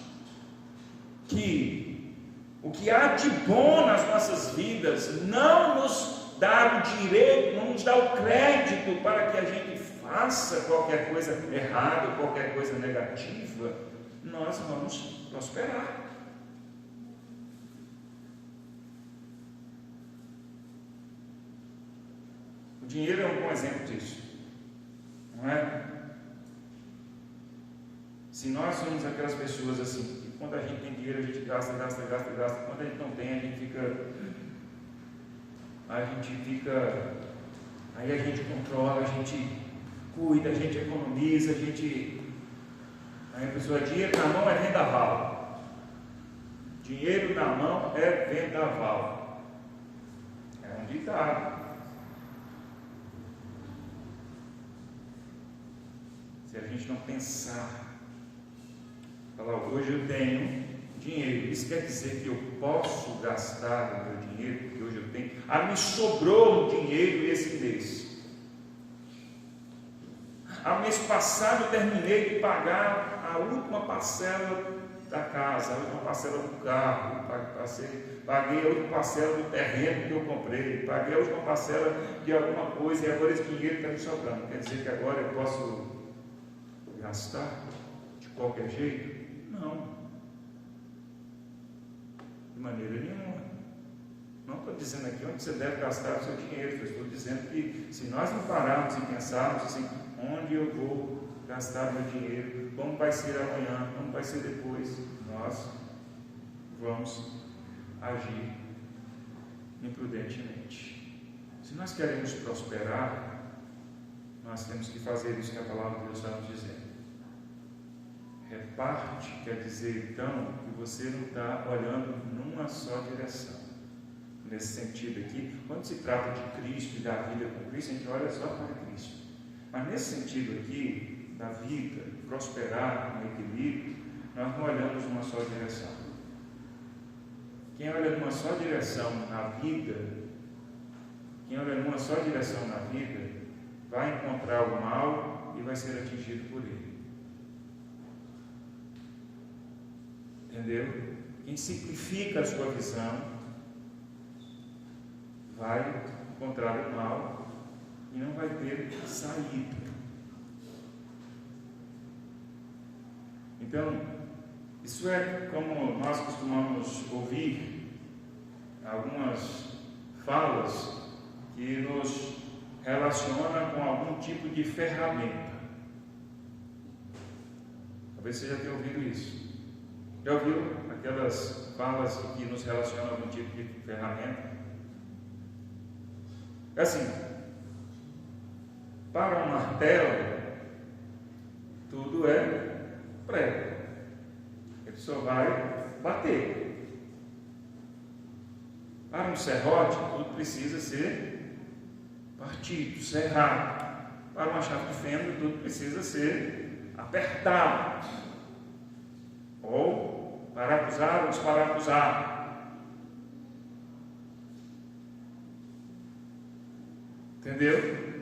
que o que há de bom nas nossas vidas não nos dá o direito, não nos dá o crédito para que a gente faça qualquer coisa errada, qualquer coisa negativa, nós vamos prosperar. O dinheiro é um bom exemplo disso, não é? Se nós somos aquelas pessoas assim, que quando a gente tem dinheiro a gente gasta, quando a gente não tem a gente fica, aí a gente controla, a gente cuida, a gente economiza, aí a pessoa, dinheiro na mão é vendaval. Dinheiro na mão é vendaval. É um ditado. Se a gente não pensar, falar, hoje eu tenho dinheiro, isso quer dizer que eu posso gastar o meu dinheiro, porque hoje eu tenho, me sobrou um dinheiro esse mês. Mês passado eu terminei de pagar a última parcela da casa, a última parcela do carro, paguei a última parcela do terreno que eu comprei, paguei a última parcela de alguma coisa, e agora esse dinheiro está me sobrando. Quer dizer que agora eu posso gastar de qualquer jeito? Não, de maneira nenhuma. Não estou dizendo aqui onde você deve gastar o seu dinheiro, eu estou dizendo que se nós não pararmos e pensarmos assim, onde eu vou gastar meu dinheiro, como vai ser amanhã, como vai ser depois, nós vamos agir imprudentemente. Se nós queremos prosperar, nós temos que fazer isso que a palavra de Deus está nos dizendo. Reparte quer dizer então que você não está olhando numa só direção. Nesse sentido aqui, quando se trata de Cristo e da vida com Cristo, a gente olha só para Cristo. Mas nesse sentido aqui, da vida, prosperar no equilíbrio, nós não olhamos numa só direção. Quem olha numa só direção na vida, vai encontrar o mal e vai ser atingido por ele. Entendeu? Quem simplifica a sua visão vai encontrar o mal e não vai ter saída. Então, isso é como nós costumamos ouvir algumas falas que nos relaciona com algum tipo de ferramenta. Talvez você já tenha ouvido isso. Já ouviu aquelas falas que nos relacionam a algum tipo de ferramenta? É assim, para um martelo, tudo é prego. Ele só vai bater. Para um serrote, tudo precisa ser partido, cerrado. Para uma chave de fenda, tudo precisa ser apertado, ou parafusado ou desparafusado. Entendeu?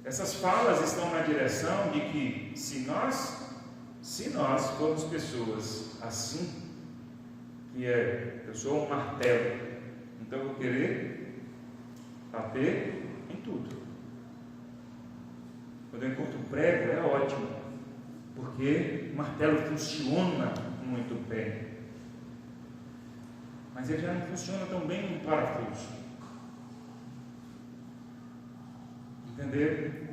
Essas falas estão na direção de que se nós formos pessoas assim, que eu sou um martelo, então eu vou querer bater em tudo. Quando eu encontro prego é ótimo, porque o martelo funciona muito bem, mas ele já não funciona tão bem no parafuso. Entendeu?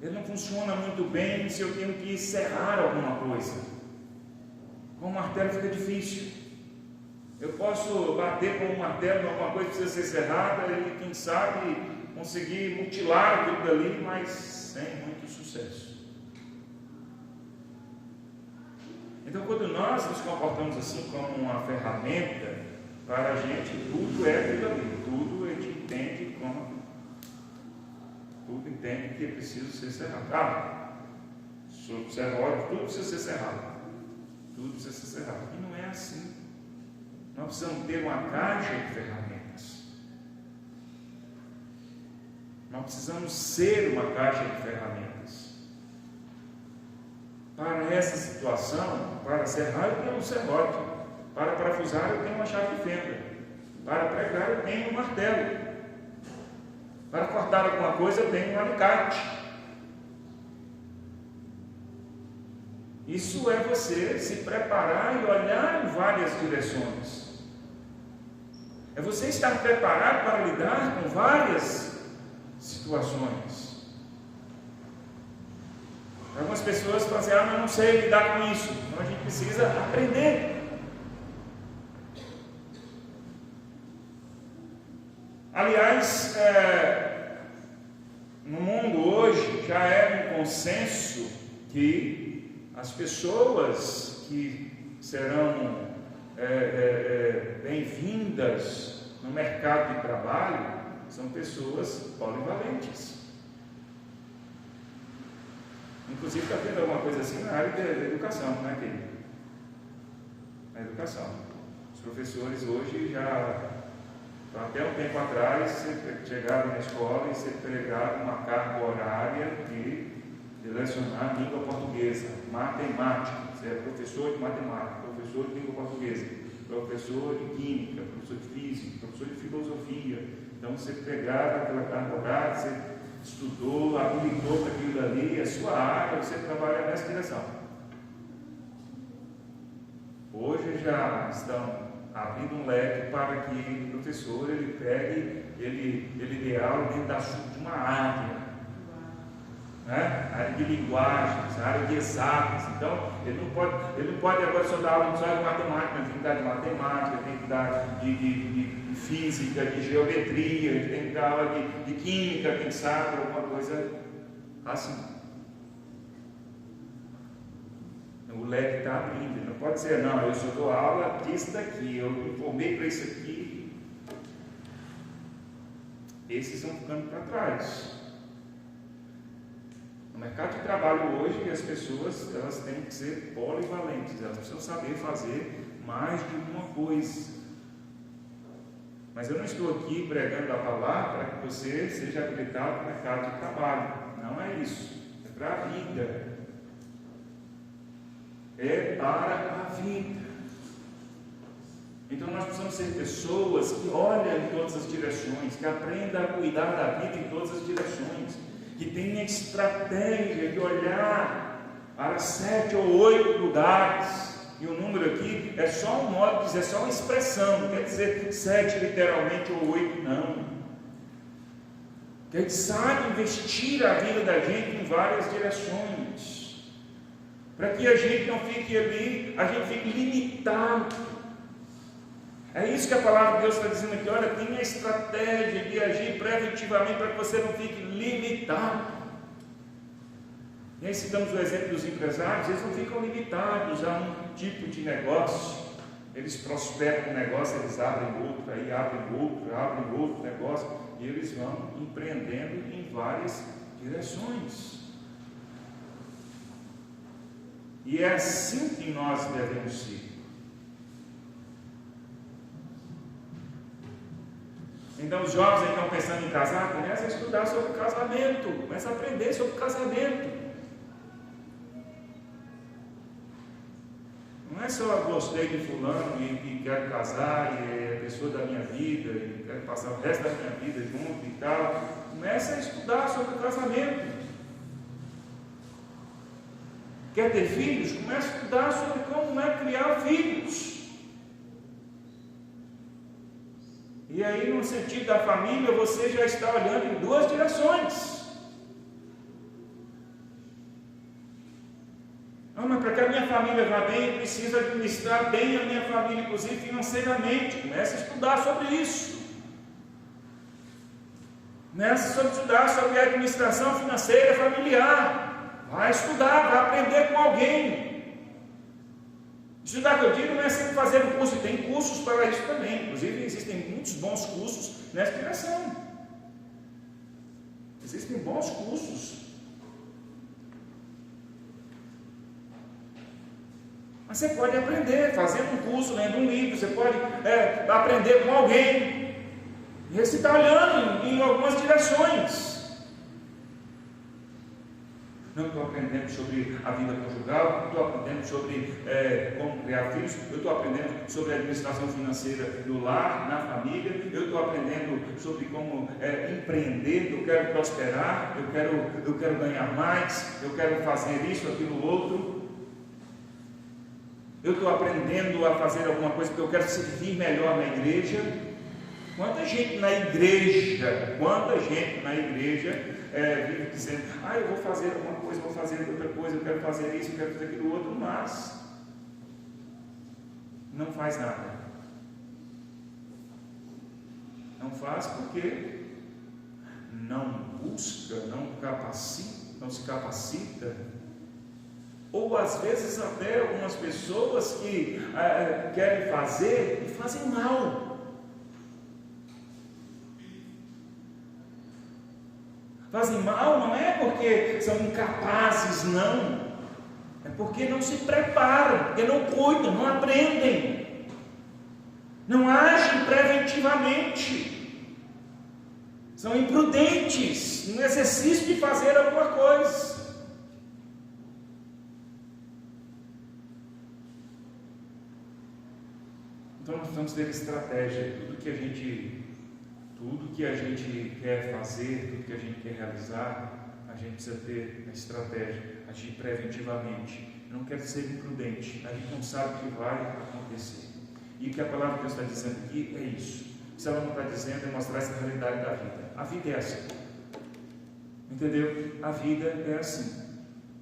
Ele não funciona muito bem se eu tenho que serrar alguma coisa. Com o martelo fica difícil. Eu posso bater com o martelo em alguma coisa que precisa ser serrada e, quem sabe, conseguir mutilar aquilo dali, mas sem muito sucesso. Então, quando nós nos comportamos assim como uma ferramenta, para a gente tudo é aquilo ali, tudo a gente entende como. Tudo entende que é preciso ser cerrado. Sobre serróide, tudo precisa ser cerrado. Tudo precisa ser cerrado. E não é assim. Nós precisamos ter uma caixa de ferramentas. Nós precisamos ser uma caixa de ferramentas. Para essa situação, para serrar eu tenho um serrote. Para parafusar eu tenho uma chave de fenda. Para pregar eu tenho um martelo. Para cortar alguma coisa eu tenho um alicate. Isso é você se preparar e olhar em várias direções. É você estar preparado para lidar com várias situações. Algumas pessoas falam assim, mas eu não sei lidar com isso. Então a gente precisa aprender. Aliás, no mundo hoje já é um consenso que as pessoas que serão bem-vindas no mercado de trabalho são pessoas polivalentes. Inclusive está tendo alguma coisa assim na área da educação, não é, querido? Na educação. Os professores hoje já... Até um tempo atrás, você chegava na escola e você pregava uma carga horária de lecionar a língua portuguesa, matemática. Você é professor de matemática, professor de língua portuguesa, professor de química, professor de física, professor de filosofia. Então você pregava aquela carga horária, você estudou, habilitou para aquilo dali, a sua área, você trabalha nessa direção. Hoje já estão abrindo um leque para que o professor ele pegue, ele dê aula dentro de uma área, né? Área de linguagens, área de exatas. Então ele não pode agora só dar aula só de matemática, ele tem que dar de matemática, tem que dar de física, de geometria, ele tem que dar aula de química, quem sabe, alguma coisa assim. O leque está abrindo, não pode ser, não, eu só dou aula disso daqui, eu me formei para isso aqui. Esses estão ficando para trás. No mercado de trabalho hoje, as pessoas elas têm que ser polivalentes, elas precisam saber fazer mais de uma coisa. Mas eu não estou aqui pregando a palavra para que você seja habilitado no mercado de trabalho, não é isso, é para a vida. É para a vida. Então nós precisamos ser pessoas que olham em todas as direções, que aprendam a cuidar da vida em todas as direções, que tenham estratégia de olhar para 7 ou 8 lugares. E o número aqui é só um modo de dizer, é só uma expressão, não quer dizer 7 literalmente ou 8, não. Que a gente sabe investir a vida da gente em várias direções. Para que a gente não fique ali, a gente fique limitado. É isso que a palavra de Deus está dizendo aqui. Olha, tenha a estratégia de agir preventivamente para que você não fique limitado. E aí citamos o exemplo dos empresários, eles não ficam limitados a um tipo de negócio. Eles prosperam um negócio, eles abrem outro, aí abrem outro negócio, e eles vão empreendendo em várias direções. E é assim que nós devemos ser. Então os jovens que estão pensando em casar, começa a estudar sobre casamento, começa a aprender sobre casamento. Não é só gostei de fulano e quero casar, e é a pessoa da minha vida, e quero passar o resto da minha vida junto e tal. Começa a estudar sobre o casamento. Quer ter filhos? Começa a estudar sobre como é criar filhos. E aí, no sentido da família, você já está olhando em duas direções. Não, mas para que a minha família vá bem, eu preciso administrar bem a minha família, inclusive financeiramente. Comece a estudar sobre isso. Comece a estudar sobre a administração financeira familiar. Vai estudar, vai aprender com alguém. Estudar que eu digo não é sempre fazer um curso, tem cursos para isso também. Inclusive existem muitos bons cursos nessa direção. Existem bons cursos. Mas você pode aprender fazendo um curso, lendo um livro, você pode aprender com alguém. E você está olhando em algumas direções. Não estou aprendendo sobre a vida conjugal, não estou aprendendo sobre como criar filhos, eu estou aprendendo sobre a administração financeira no lar, na família, eu estou aprendendo sobre como empreender, eu quero prosperar, eu quero ganhar mais, eu quero fazer isso, aquilo, outro. Eu estou aprendendo a fazer alguma coisa porque eu quero servir melhor na igreja. Quanta gente na igreja vive dizendo, eu vou fazer alguma coisa, vou fazer outra coisa, eu quero fazer isso, eu quero fazer aquilo outro, mas não faz nada. Não faz porque não busca, não se capacita, ou às vezes até algumas pessoas que querem fazer e fazem mal. Fazem mal não é porque são incapazes, não. É porque não se preparam, porque não cuidam, não aprendem, não agem preventivamente, são imprudentes no exercício de fazer alguma coisa. Então nós precisamos ter estratégia. Tudo que a gente quer fazer, tudo que a gente quer realizar, a gente precisa ter uma estratégia, agir preventivamente. Não quer ser imprudente, a gente não sabe o que vai acontecer. E o que a palavra de Deus está dizendo aqui é isso. Se ela não está dizendo, é mostrar essa realidade da vida. A vida é assim. Entendeu? A vida é assim.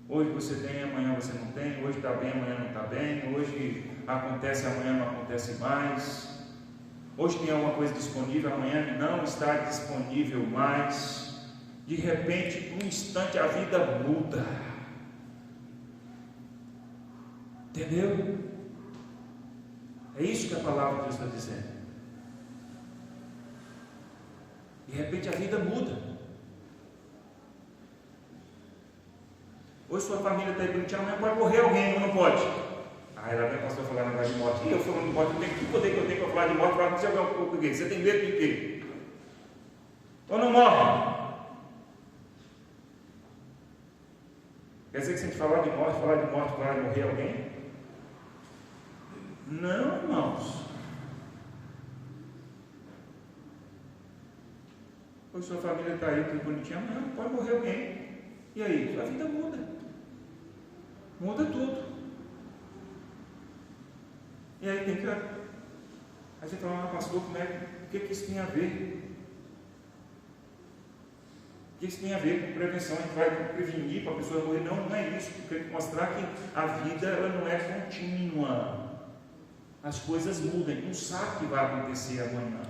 Hoje você tem, amanhã você não tem. Hoje está bem, amanhã não está bem. Hoje acontece, amanhã não acontece mais. Hoje tem alguma coisa disponível, amanhã não está disponível mais. De repente, por um instante, a vida muda. Entendeu? É isso que a palavra de Deus está dizendo. De repente, a vida muda. Hoje sua família está aí bonitinha, amanhã pode morrer alguém, não pode? Aí lá vem o pastor falar negócio de morte. E eu falando de morte, eu tenho que poder que eu tenho para falar de morte, para dizer alguma coisa. Porque você tem medo de quê? Ou não morre? Quer dizer que se a gente falar de morte, vai morrer alguém? Não, irmãos. Hoje sua família está aí, tudo bonitinho, amanhã pode morrer alguém. E aí? A vida muda. Muda tudo. E aí tem que... Aí você fala, pastor, o que isso tem a ver? O que isso tem a ver com prevenção? A gente vai prevenir para a pessoa morrer? Não, não é isso. Porque tem que mostrar que a vida ela não é contínua. As coisas mudam, não sabe o que vai acontecer amanhã.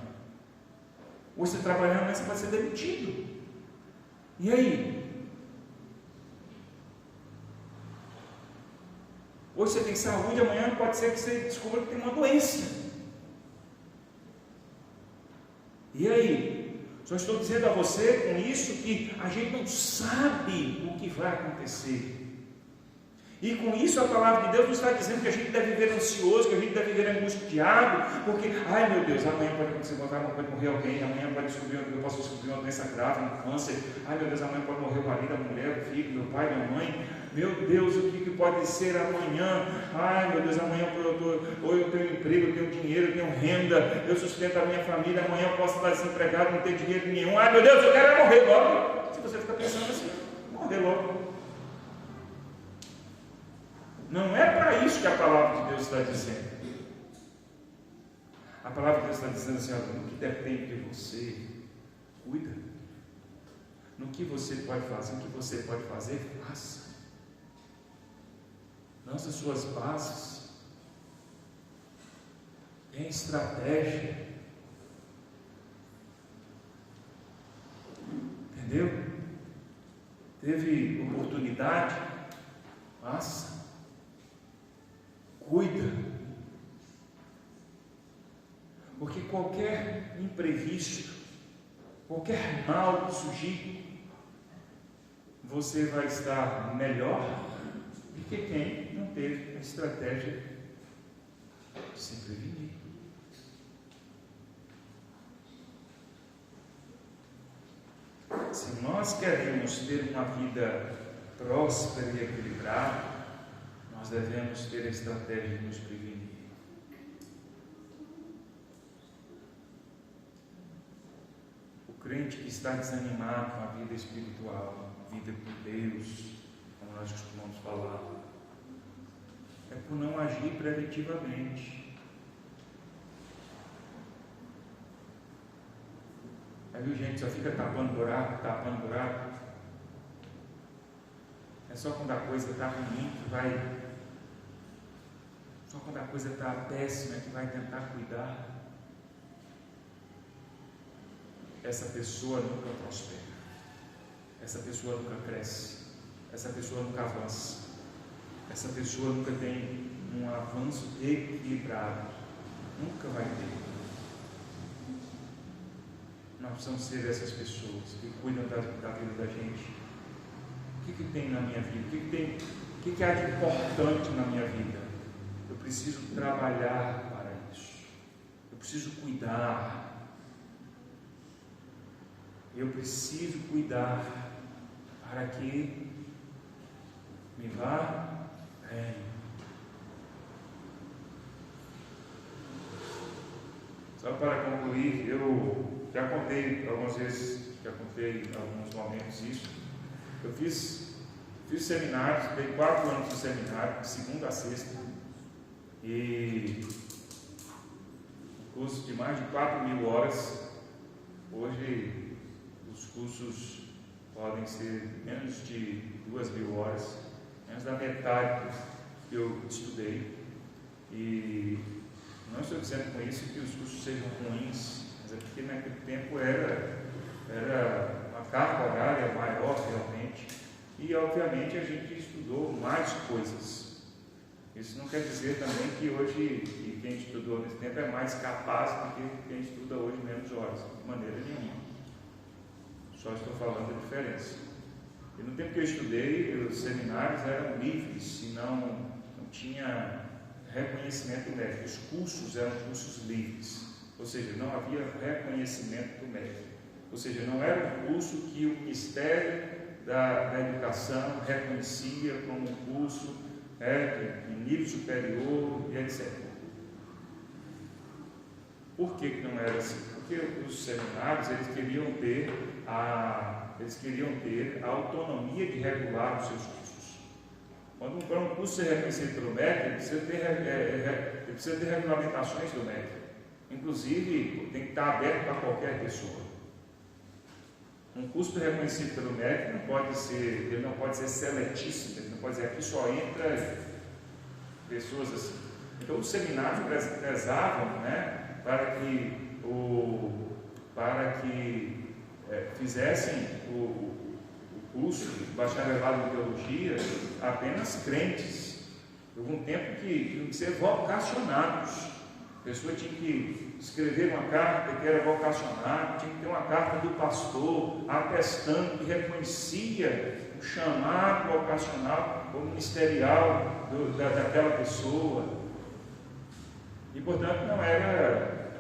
Hoje você trabalhando, amanhã você pode ser demitido. E aí? Hoje você tem saúde, amanhã pode ser que você descubra que tem uma doença. E aí? Só estou dizendo a você com isso que a gente não sabe o que vai acontecer. E com isso a palavra de Deus nos está dizendo que a gente deve viver ansioso, que a gente deve viver angustiado, porque, ai meu Deus, amanhã pode acontecer, pode morrer alguém, amanhã eu posso descobrir uma doença grave, um câncer, ai meu Deus, amanhã pode morrer o marido, a mulher, o filho, meu pai, minha mãe, meu Deus, o que pode ser amanhã? Ai meu Deus, amanhã eu tenho emprego, eu tenho dinheiro, eu tenho renda, eu sustento a minha família, amanhã eu posso estar desempregado, não ter dinheiro nenhum, ai meu Deus, eu quero morrer logo. Se você fica pensando assim, morrer logo. Não é para isso que a palavra de Deus está dizendo. A palavra de Deus está dizendo assim, olha, no que depende de você, cuida. No que você pode fazer, o que você pode fazer, faça. Lança suas bases. Tem estratégia. Entendeu? Teve oportunidade, faça. Cuida, porque qualquer imprevisto, qualquer mal que surgir, você vai estar melhor do que quem não teve a estratégia de se prevenir. Se nós queremos ter uma vida próspera e equilibrada, nós devemos ter a estratégia de nos prevenir. O crente que está desanimado com a vida espiritual, a vida com Deus, como nós costumamos falar, é por não agir preventivamente. Aí viu, gente, só fica tapando buraco. É só quando a coisa está ruim que vai. Só quando a coisa está péssima que vai tentar cuidar. Essa pessoa nunca prospera. Essa pessoa nunca cresce. Essa pessoa nunca avança. Essa pessoa nunca tem um avanço equilibrado. Nunca vai ter. Nós precisamos ser essas pessoas que cuidam da vida da gente. O que tem na minha vida? O que há de importante na minha vida? Eu preciso trabalhar para isso. Eu preciso cuidar. Eu preciso cuidar para que me vá bem. Só para concluir, eu já contei algumas vezes, em alguns momentos isso. Eu fiz seminários, dei 4 anos de seminário, de segunda a sexta. E um curso de mais de 4.000 horas. Hoje os cursos podem ser menos de 2.000 horas, menos da metade que eu estudei. E não estou dizendo com isso que os cursos sejam ruins, mas é porque naquele tempo era uma carga horária maior realmente, e obviamente a gente estudou mais coisas. Isso não quer dizer também que hoje quem estudou nesse tempo é mais capaz do que quem estuda hoje menos horas, de maneira nenhuma. Só estou falando da diferença. E no tempo que eu estudei, os seminários eram livres, e não tinha reconhecimento médico. Os cursos eram cursos livres, ou seja, não havia reconhecimento do médico. Ou seja, não era um curso que o Ministério da Educação reconhecia como um curso de nível superior e etc. Por que não era assim? Porque os seminários eles queriam ter a autonomia de regular os seus cursos. Quando um curso é reconhecido pelo MEC, ele precisa ter regulamentações do MEC. Inclusive, tem que estar aberto para qualquer pessoa. Um curso reconhecido pelo MEC ele não pode ser seletíssimo, ele não pode dizer aqui só entra pessoas assim. Então os seminários prezavam, né, para que fizessem o curso de bacharelado em teologia apenas crentes, Houve um tempo que tinham que ser vocacionados. A pessoa tinha que escrever uma carta que era vocacionada, tinha que ter uma carta do pastor atestando que reconhecia o chamado vocacional ou ministerial daquela pessoa. E, portanto, não era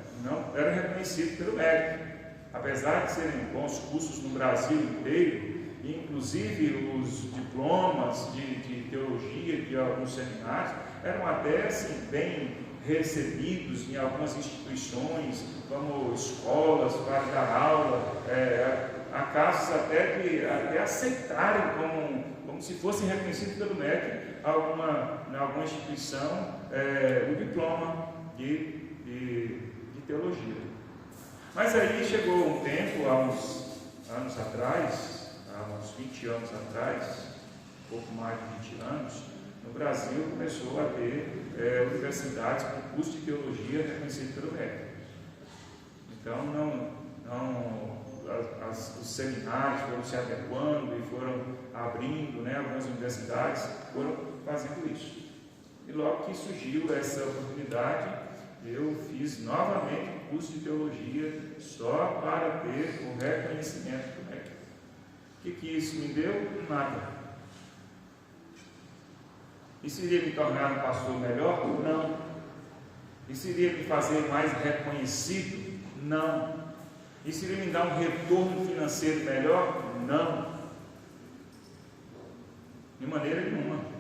reconhecido pelo mérito. Apesar de serem bons cursos no Brasil inteiro, inclusive os diplomas de teologia de alguns seminários eram até assim, bem recebidos em algumas instituições, como escolas para dar aula, há casos até de aceitarem como se fossem reconhecidos pelo MEC em alguma instituição o diploma de teologia. Mas aí chegou um tempo, há uns anos atrás, há uns 20 anos atrás, um pouco mais de 20 anos, no Brasil começou a ter universidades com curso de teologia reconhecido pelo MEC. Então, os seminários foram se adequando e foram abrindo, algumas universidades foram fazendo isso. E logo que surgiu essa oportunidade, eu fiz novamente um curso de teologia só para ter o reconhecimento do MEC. O que isso me deu? Nada. Isso iria me tornar um pastor melhor? Não. Isso iria me fazer mais reconhecido? Não. Isso iria me dar um retorno financeiro melhor? Não. De maneira nenhuma.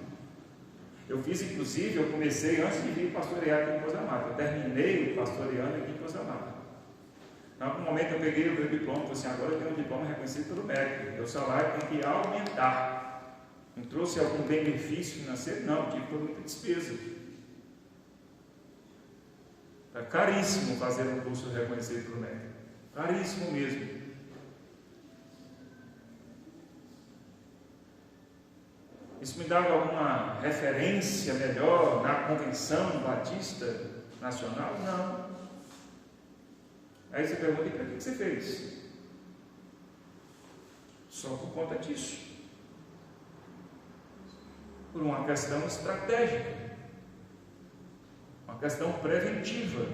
Eu fiz, inclusive, eu comecei antes de vir pastorear aqui em Pouso Alegre. Eu terminei pastoreando aqui em Pouso Alegre. Em algum momento eu peguei o meu diploma e falei assim, agora eu tenho um diploma reconhecido pelo MEC. Meu salário tem que aumentar. Não trouxe algum benefício financeiro? Não, tive por muita despesa. Está caríssimo fazer um curso reconhecido pelo MEC. Caríssimo mesmo. Isso me dava alguma referência melhor na Convenção Batista Nacional? Não. Aí você pergunta, e para que você fez? Só por conta disso. Por uma questão estratégica. Uma questão preventiva.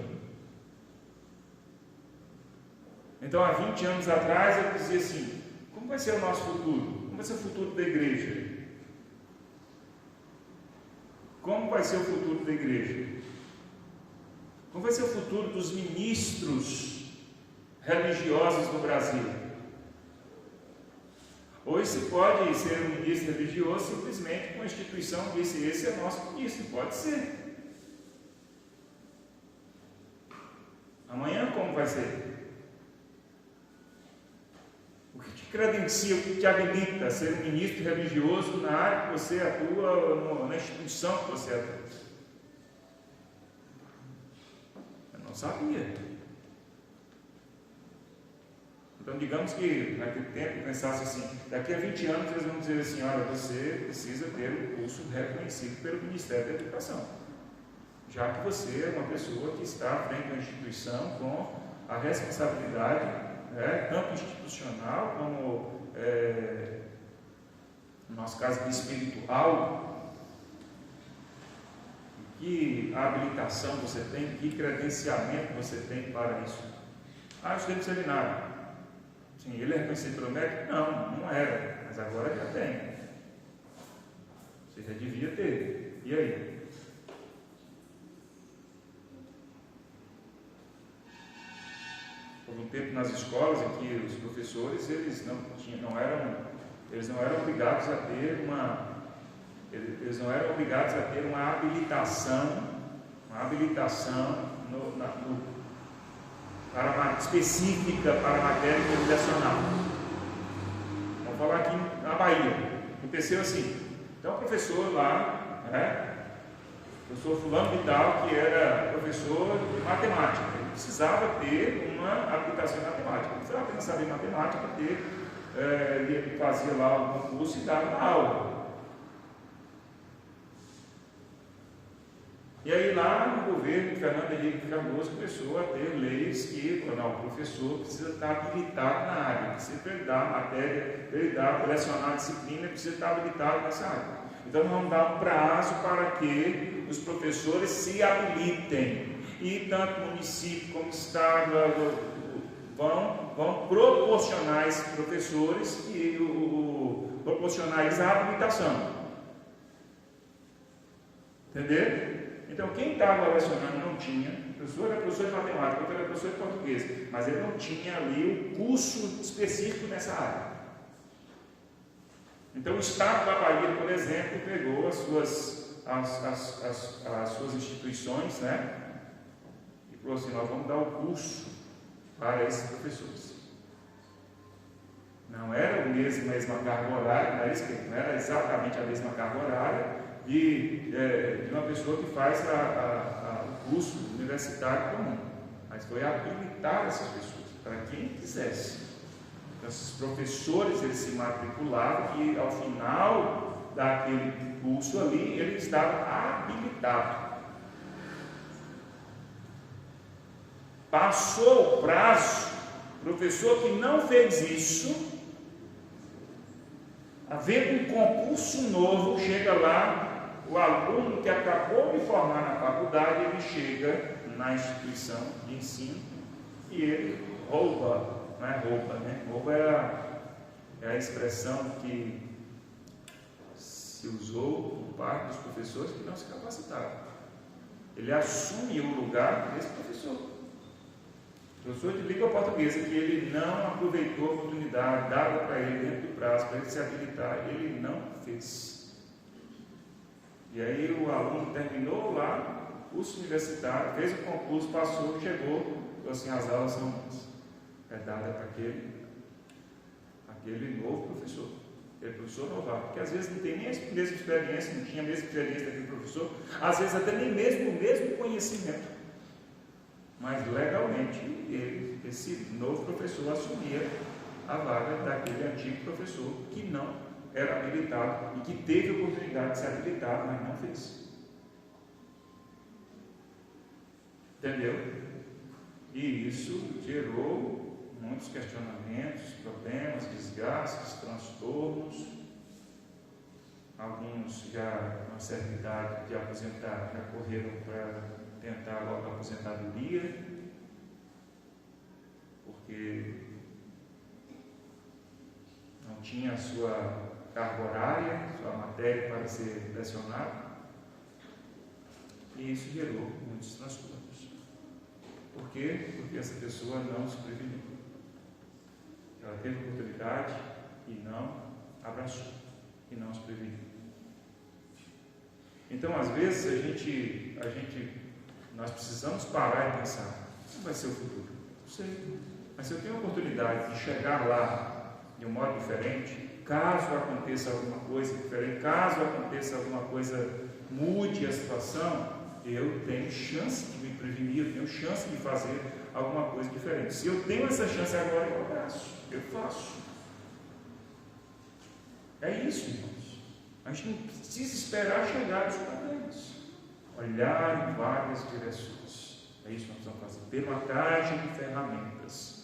Então, há 20 anos atrás, eu dizia assim, como vai ser o nosso futuro? Como vai ser o futuro da igreja? Como vai ser o futuro da igreja? Como vai ser o futuro dos ministros religiosos no Brasil? Hoje se pode ser um ministro religioso simplesmente com uma instituição que esse é nosso ministro, pode ser. Amanhã como vai ser? O que te credencia, o que te habilita a ser um ministro religioso na área que você atua, na instituição que você atua? Eu não sabia. Então, digamos que naquele tempo pensasse assim, daqui a 20 anos eles vão dizer assim, olha, você precisa ter um curso reconhecido pelo Ministério da Educação, já que você é uma pessoa que está à frente da instituição com a responsabilidade tanto institucional como, no nosso caso, espiritual. Que habilitação você tem, que credenciamento você tem para isso? Eu estudei no seminário. Sim, ele é reconhecido pelo MEC? Não era, mas agora já tem. Você já devia ter. E aí? Houve um tempo nas escolas em que os professores eles não eram obrigados a ter uma habilitação específica para a matéria educacional. Vamos falar aqui na Bahia. Aconteceu assim. Então o professor lá, professor fulano de tal, que era professor de matemática, ele precisava ter uma habilitação em matemática, ele precisava apenas saber matemática para ter, ele fazia lá algum curso e dava aula. E aí lá no governo de Fernando Henrique Cardoso começou a ter leis que o professor precisa estar habilitado na área, precisa para ele dar matéria, para ele lecionar a disciplina, precisa estar habilitado nessa área. Então nós vamos dar um prazo para que os professores se habilitem. E tanto o município como o Estado vão proporcionar a esses professores e proporcionar eles a habilitação. Entendeu? Então quem estava lecionando não tinha. O professor era professor de matemática, outro era professor de português, mas ele não tinha ali o curso específico nessa área. Então o Estado da Bahia, por exemplo, pegou as suas instituições, né? E falou assim: nós vamos dar o curso para esses professores. Não era a mesma carga horária, não era exatamente a mesma carga horária de uma pessoa que faz o curso universitário comum, mas foi habilitar essas pessoas, para quem quisesse. Então, esses professores, eles se matriculavam e ao final daquele curso ali, eles estavam habilitados. Passou o prazo, professor que não fez isso, havendo um concurso novo, chega lá, o aluno que acabou de formar na faculdade, ele chega na instituição de ensino e ele rouba, não é rouba, né? Rouba é a expressão que se usou por parte dos professores que não se capacitaram. Ele assume o lugar desse professor. O professor de língua portuguesa, que ele não aproveitou a oportunidade dada para ele dentro do prazo, para ele se habilitar, ele não fez. E aí o aluno terminou lá o curso universitário, fez o concurso, passou, chegou, falou assim: as aulas são dadas para aquele novo professor, aquele professor novato, porque às vezes não tem nem a mesma experiência, não tinha a mesma experiência daquele professor, às vezes até nem mesmo o mesmo conhecimento, mas legalmente esse novo professor assumia a vaga daquele antigo professor que não era habilitado e que teve a oportunidade de se habilitar, mas não fez. Entendeu? E isso gerou muitos questionamentos, problemas, desgastes, transtornos. Alguns já, com uma certa idade de aposentar, já correram para tentar logo a aposentadoria, porque não tinha a sua carga horária, sua matéria para ser lecionada, e isso gerou muitos transtornos. Por quê? Porque essa pessoa não se preveniu. Ela teve oportunidade e não abraçou, e não se preveniu. Então, às vezes, nós precisamos parar e pensar: como vai ser o futuro? Não sei. Mas se eu tenho a oportunidade de chegar lá de um modo diferente, caso aconteça alguma coisa diferente, caso aconteça alguma coisa, mude a situação, eu tenho chance de me prevenir, eu tenho chance de fazer alguma coisa diferente. Se eu tenho essa chance agora, eu abraço, eu faço. É isso, irmãos. A gente não precisa esperar chegar aos problemas. Olhar em várias direções. É isso que nós precisamos fazer. Ter uma caixa de ferramentas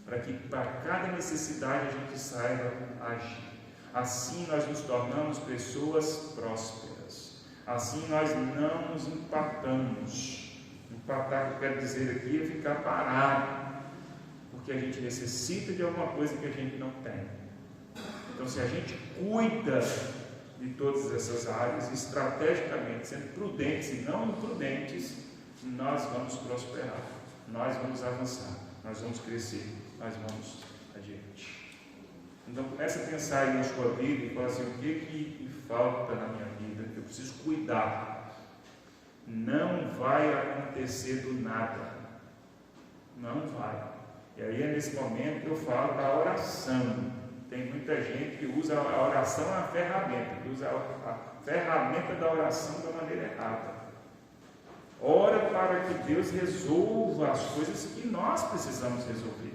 para que para cada necessidade a gente saiba agir. Assim nós nos tornamos pessoas prósperas. Assim nós não nos empatamos. Empatar, que eu quero dizer aqui, é ficar parado, porque a gente necessita de alguma coisa que a gente não tem. Então, se a gente cuida de todas essas áreas, estrategicamente, sendo prudentes e não imprudentes, nós vamos prosperar, nós vamos avançar, nós vamos crescer, nós vamos adiante. Então, comece a pensar aí na sua vida e fala assim: o que falta na minha vida? Eu preciso cuidar. Não vai acontecer do nada. Não vai. E aí é nesse momento que eu falo da oração. Tem muita gente que usa a oração a ferramenta, que usa a ferramenta da oração da maneira errada. Ora para que Deus resolva as coisas que nós precisamos resolver.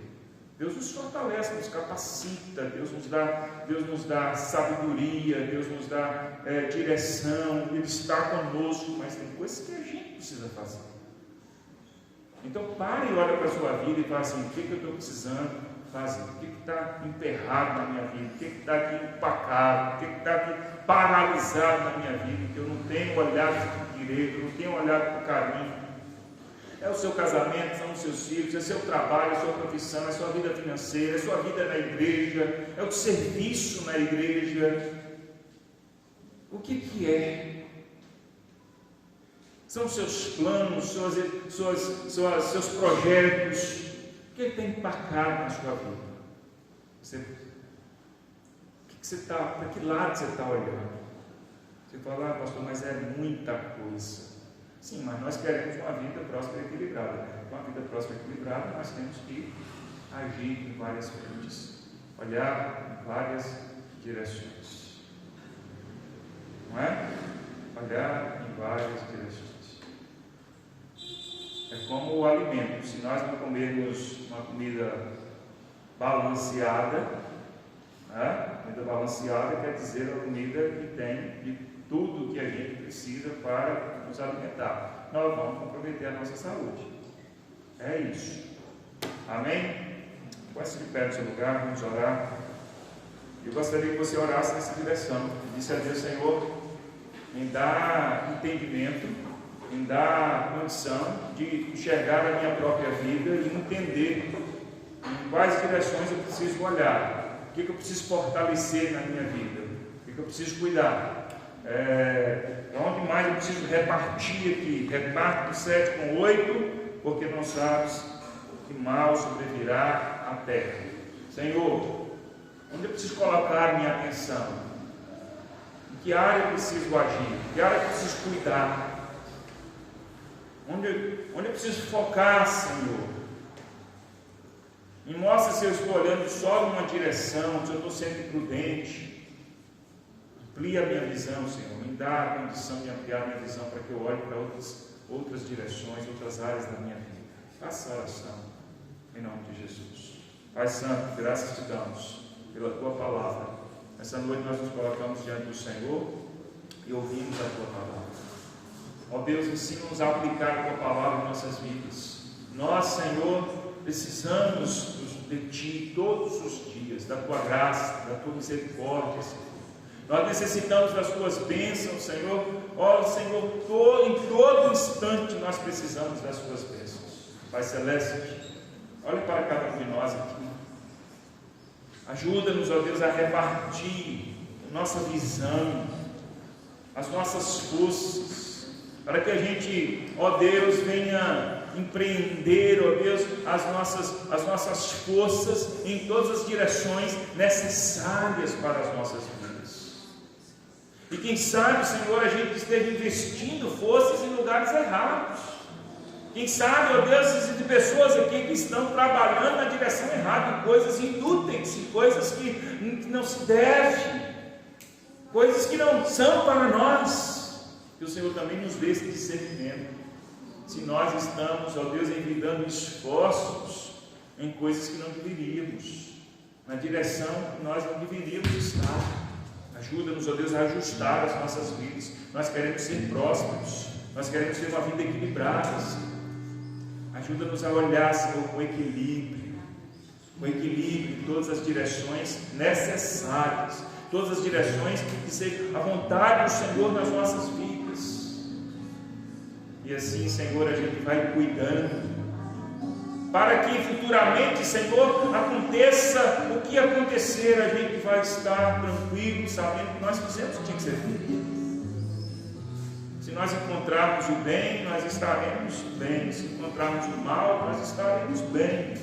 Deus nos fortalece, nos capacita, Deus nos dá sabedoria, Deus nos dá direção, Ele está conosco, mas tem coisas que a gente precisa fazer. Então pare e olha para a sua vida e fala assim: o que eu estou precisando vazio? O que está emperrado na minha vida? O que está aqui empacado? O que está aqui paralisado na minha vida? Que eu não tenho olhado com direito, eu não tenho olhado com carinho. É o seu casamento, são os seus filhos, é seu trabalho, é sua profissão, é sua vida financeira, é sua vida na igreja, é o serviço na igreja. O que é? São os seus planos, seus projetos. O que tem empacado na sua vida? Para que lado você está olhando? Você fala, pastor, mas é muita coisa. Sim, mas nós queremos uma vida próspera e equilibrada. Com uma vida próspera e equilibrada, nós temos que agir em várias frentes, olhar em várias direções. Não é? Olhar em várias direções. É como o alimento. Se nós não comermos uma comida balanceada, né? Comida balanceada quer dizer a comida que tem de tudo que a gente precisa para nos alimentar. Nós vamos comprometer a nossa saúde. É isso. Amém? Põe-se de pé no seu lugar, vamos orar. Eu gostaria que você orasse nessa direção. Disse a Deus, Senhor, me dá entendimento, me dá condição de enxergar a minha própria vida e entender em quais direções eu preciso olhar, o que eu preciso fortalecer na minha vida, o que eu preciso cuidar. Onde mais eu preciso repartir aqui? Reparto 7 com 8, porque não sabes que mal sobrevirá à terra. Senhor, onde eu preciso colocar minha atenção? Em que área eu preciso agir? Em que área eu preciso cuidar? Onde eu preciso focar, Senhor? Me mostra se eu estou olhando só numa direção, se eu estou sendo prudente. Amplia a minha visão, Senhor. Me dá a condição de ampliar a minha visão para que eu olhe para outras direções, outras áreas da minha vida. Faça a oração em nome de Jesus. Pai Santo, graças te damos pela tua palavra. Essa noite nós nos colocamos diante do Senhor e ouvimos a tua palavra. Ó Deus, ensina-nos a aplicar a tua palavra em nossas vidas. Nós, Senhor, precisamos de ti todos os dias, da tua graça, da tua misericórdia, Senhor. Nós necessitamos das tuas bênçãos, Senhor. Ó Senhor, em todo instante nós precisamos das tuas bênçãos. Pai Celeste, olha para cada um de nós aqui. Ajuda-nos, ó Deus, a repartir a nossa visão, as nossas forças, para que a gente, ó Deus, venha empreender, ó Deus, as nossas forças em todas as direções necessárias para as nossas vidas. E quem sabe, Senhor, a gente esteja investindo forças em lugares errados. Quem sabe, ó Deus, existem pessoas aqui que estão trabalhando na direção errada, em coisas inúteis, em coisas que não se devem, coisas que não são para nós. Que o Senhor também nos dê esse discernimento. Se nós estamos, ó Deus, envidando esforços em coisas que não deveríamos, na direção que nós não deveríamos estar. Ajuda-nos, ó Deus, a ajustar as nossas vidas. Nós queremos ser prósperos, nós queremos ter uma vida equilibrada. Ajuda-nos a olhar, Senhor, com equilíbrio em todas as direções necessárias, todas as direções que sejam a vontade do Senhor nas nossas vidas. E assim, Senhor, a gente vai cuidando, para que futuramente, Senhor, aconteça o que acontecer, a gente vai estar tranquilo, sabendo que nós fizemos o que tinha que ser feito. Se nós encontrarmos o bem, nós estaremos bem. Se encontrarmos o mal, nós estaremos bem.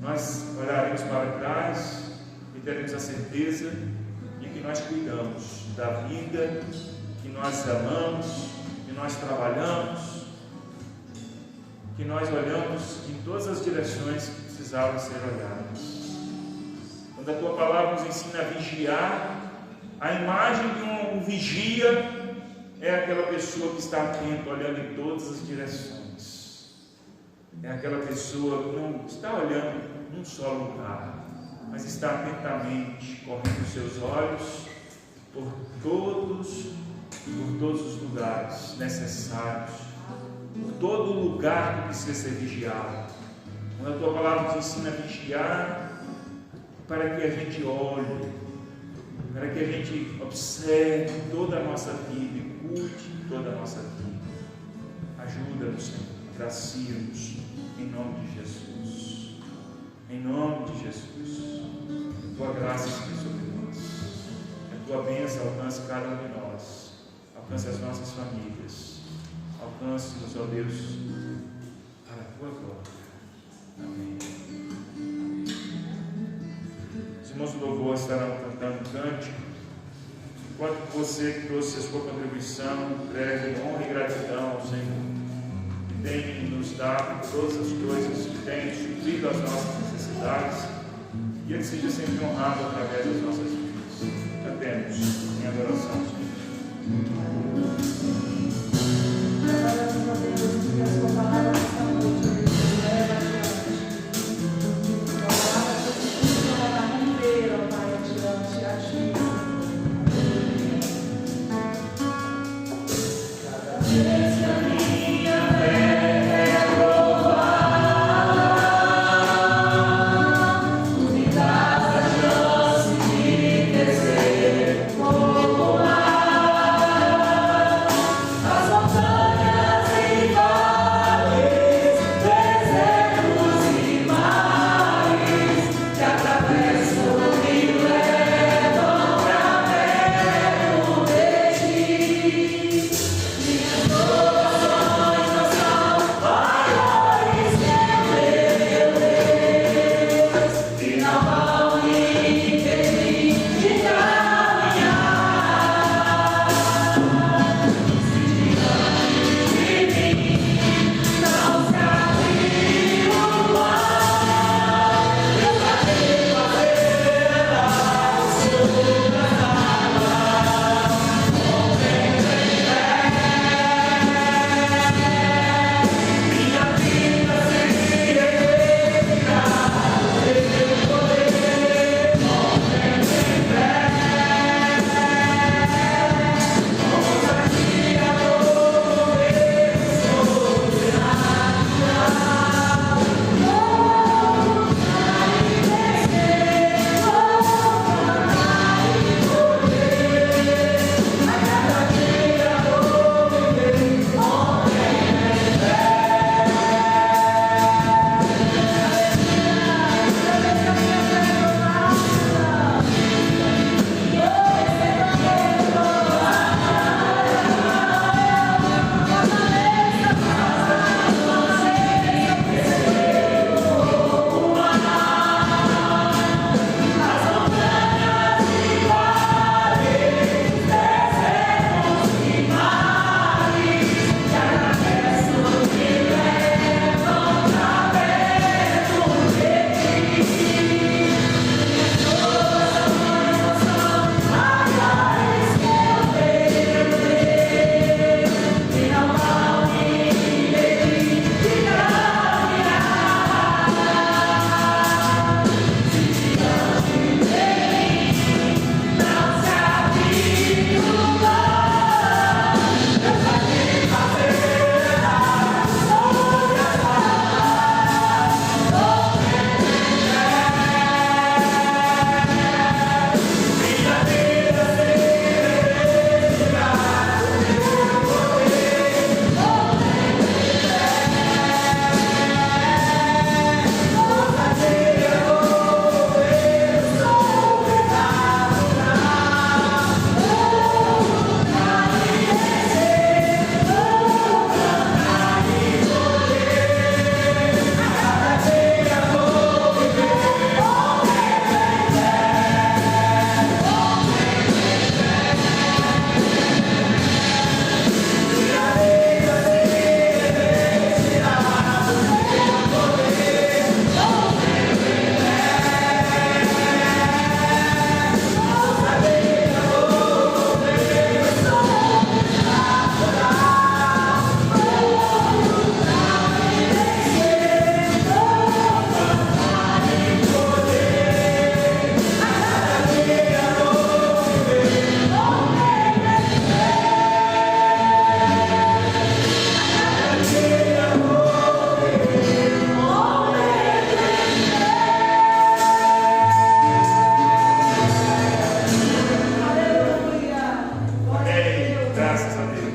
Nós olharemos para trás e teremos a certeza de que nós cuidamos da vida, que nós amamos, que nós trabalhamos, que nós olhamos em todas as direções que precisavam ser olhadas. Quando a tua palavra nos ensina a vigiar, a imagem de um vigia é aquela pessoa que está atenta, olhando em todas as direções. É aquela pessoa que não está olhando num só lugar, mas está atentamente correndo os seus olhos por todos os lugares necessários, por todo lugar que precisa ser vigiado. Quando a tua palavra nos ensina a vigiar, para que a gente olhe, para que a gente observe toda a nossa vida e cuide de toda a nossa vida. Ajuda-nos, Senhor, agracia-nos, em nome de Jesus. Em nome de Jesus. A tua graça esteja sobre nós. A tua bênção alcance cada um de nós. Alcance as nossas famílias. Alcance-nos, ó Deus, para a tua glória. Amém. Os irmãos do louvor estarão cantando um cântico. Enquanto você que trouxe a sua contribuição, entregue honra e gratidão ao Senhor, que tem nos dado todas as coisas, que tem suprido as nossas necessidades, e Ele seja sempre honrado através das nossas vidas. Cantemos em adoração ao Senhor. Agradecemos a Deus que a sua palavra nesta noite nos leva adiante. A palavra que nos ensina a romper, ó Pai, adiante a Ti. Cada vez que a minha fé é provada, tu me dás a chance de crescer um pouco mais. As montanhas e vales, desertos e mares que atravessam e levam pra perto de Ti. Minhas dores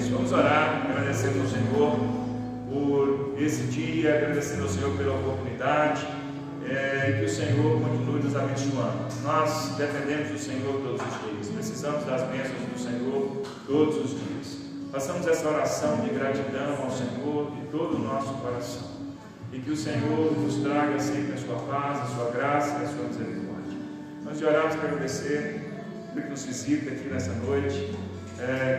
isso. Vamos orar, agradecendo ao Senhor por esse dia, agradecendo ao Senhor pela oportunidade, e que o Senhor continue nos abençoando. Nós dependemos do Senhor todos os dias, precisamos das bênçãos do Senhor todos os dias. Façamos essa oração de gratidão ao Senhor de todo o nosso coração, e que o Senhor nos traga sempre a sua paz, a sua graça e a sua misericórdia. Nós te oramos para agradecer por que nos visita aqui nessa noite,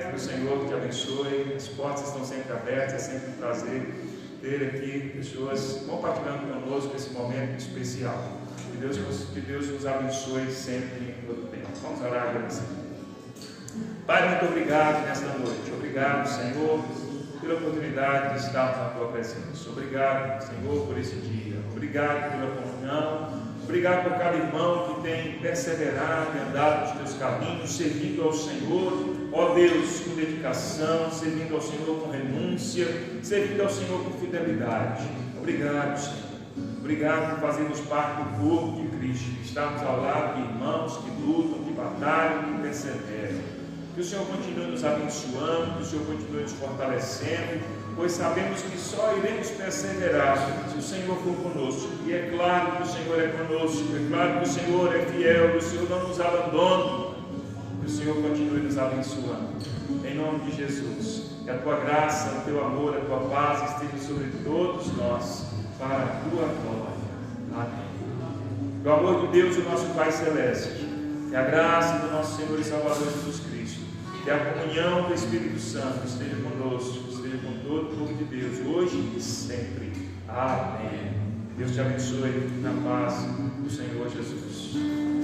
que o Senhor te abençoe. As portas estão sempre abertas, é sempre um prazer ter aqui pessoas compartilhando conosco esse momento especial. Que Deus nos abençoe sempre em todo o tempo. Vamos orar agradecendo. Pai, muito obrigado nesta noite. Obrigado, Senhor, pela oportunidade de estarmos na Tua presença. Obrigado, Senhor, por esse dia. Obrigado pela comunhão. Obrigado por cada irmão que tem perseverado e andado nos Teus caminhos, servindo ao Senhor, ó Deus, com dedicação, servindo ao Senhor com renúncia, servindo ao Senhor com fidelidade. Obrigado, Senhor. Obrigado por fazermos parte do corpo de Cristo, estarmos ao lado de irmãos que lutam, que batalham, que perseveram. Que o Senhor continue nos abençoando, que o Senhor continue nos fortalecendo, pois sabemos que só iremos perseverar se o Senhor for conosco. E é claro que o Senhor é conosco, é claro que o Senhor é fiel, que o Senhor não nos abandona. Que o Senhor continue nos abençoando. Em nome de Jesus, que a Tua graça, o Teu amor, a Tua paz esteja sobre todos nós, para a Tua glória. Amém. Que o amor de Deus, o nosso Pai Celeste, que a graça do nosso Senhor e Salvador Jesus Cristo, que a comunhão do Espírito Santo esteja conosco, esteja com todo o povo de Deus, hoje e sempre. Amém. Deus te abençoe na paz do Senhor Jesus.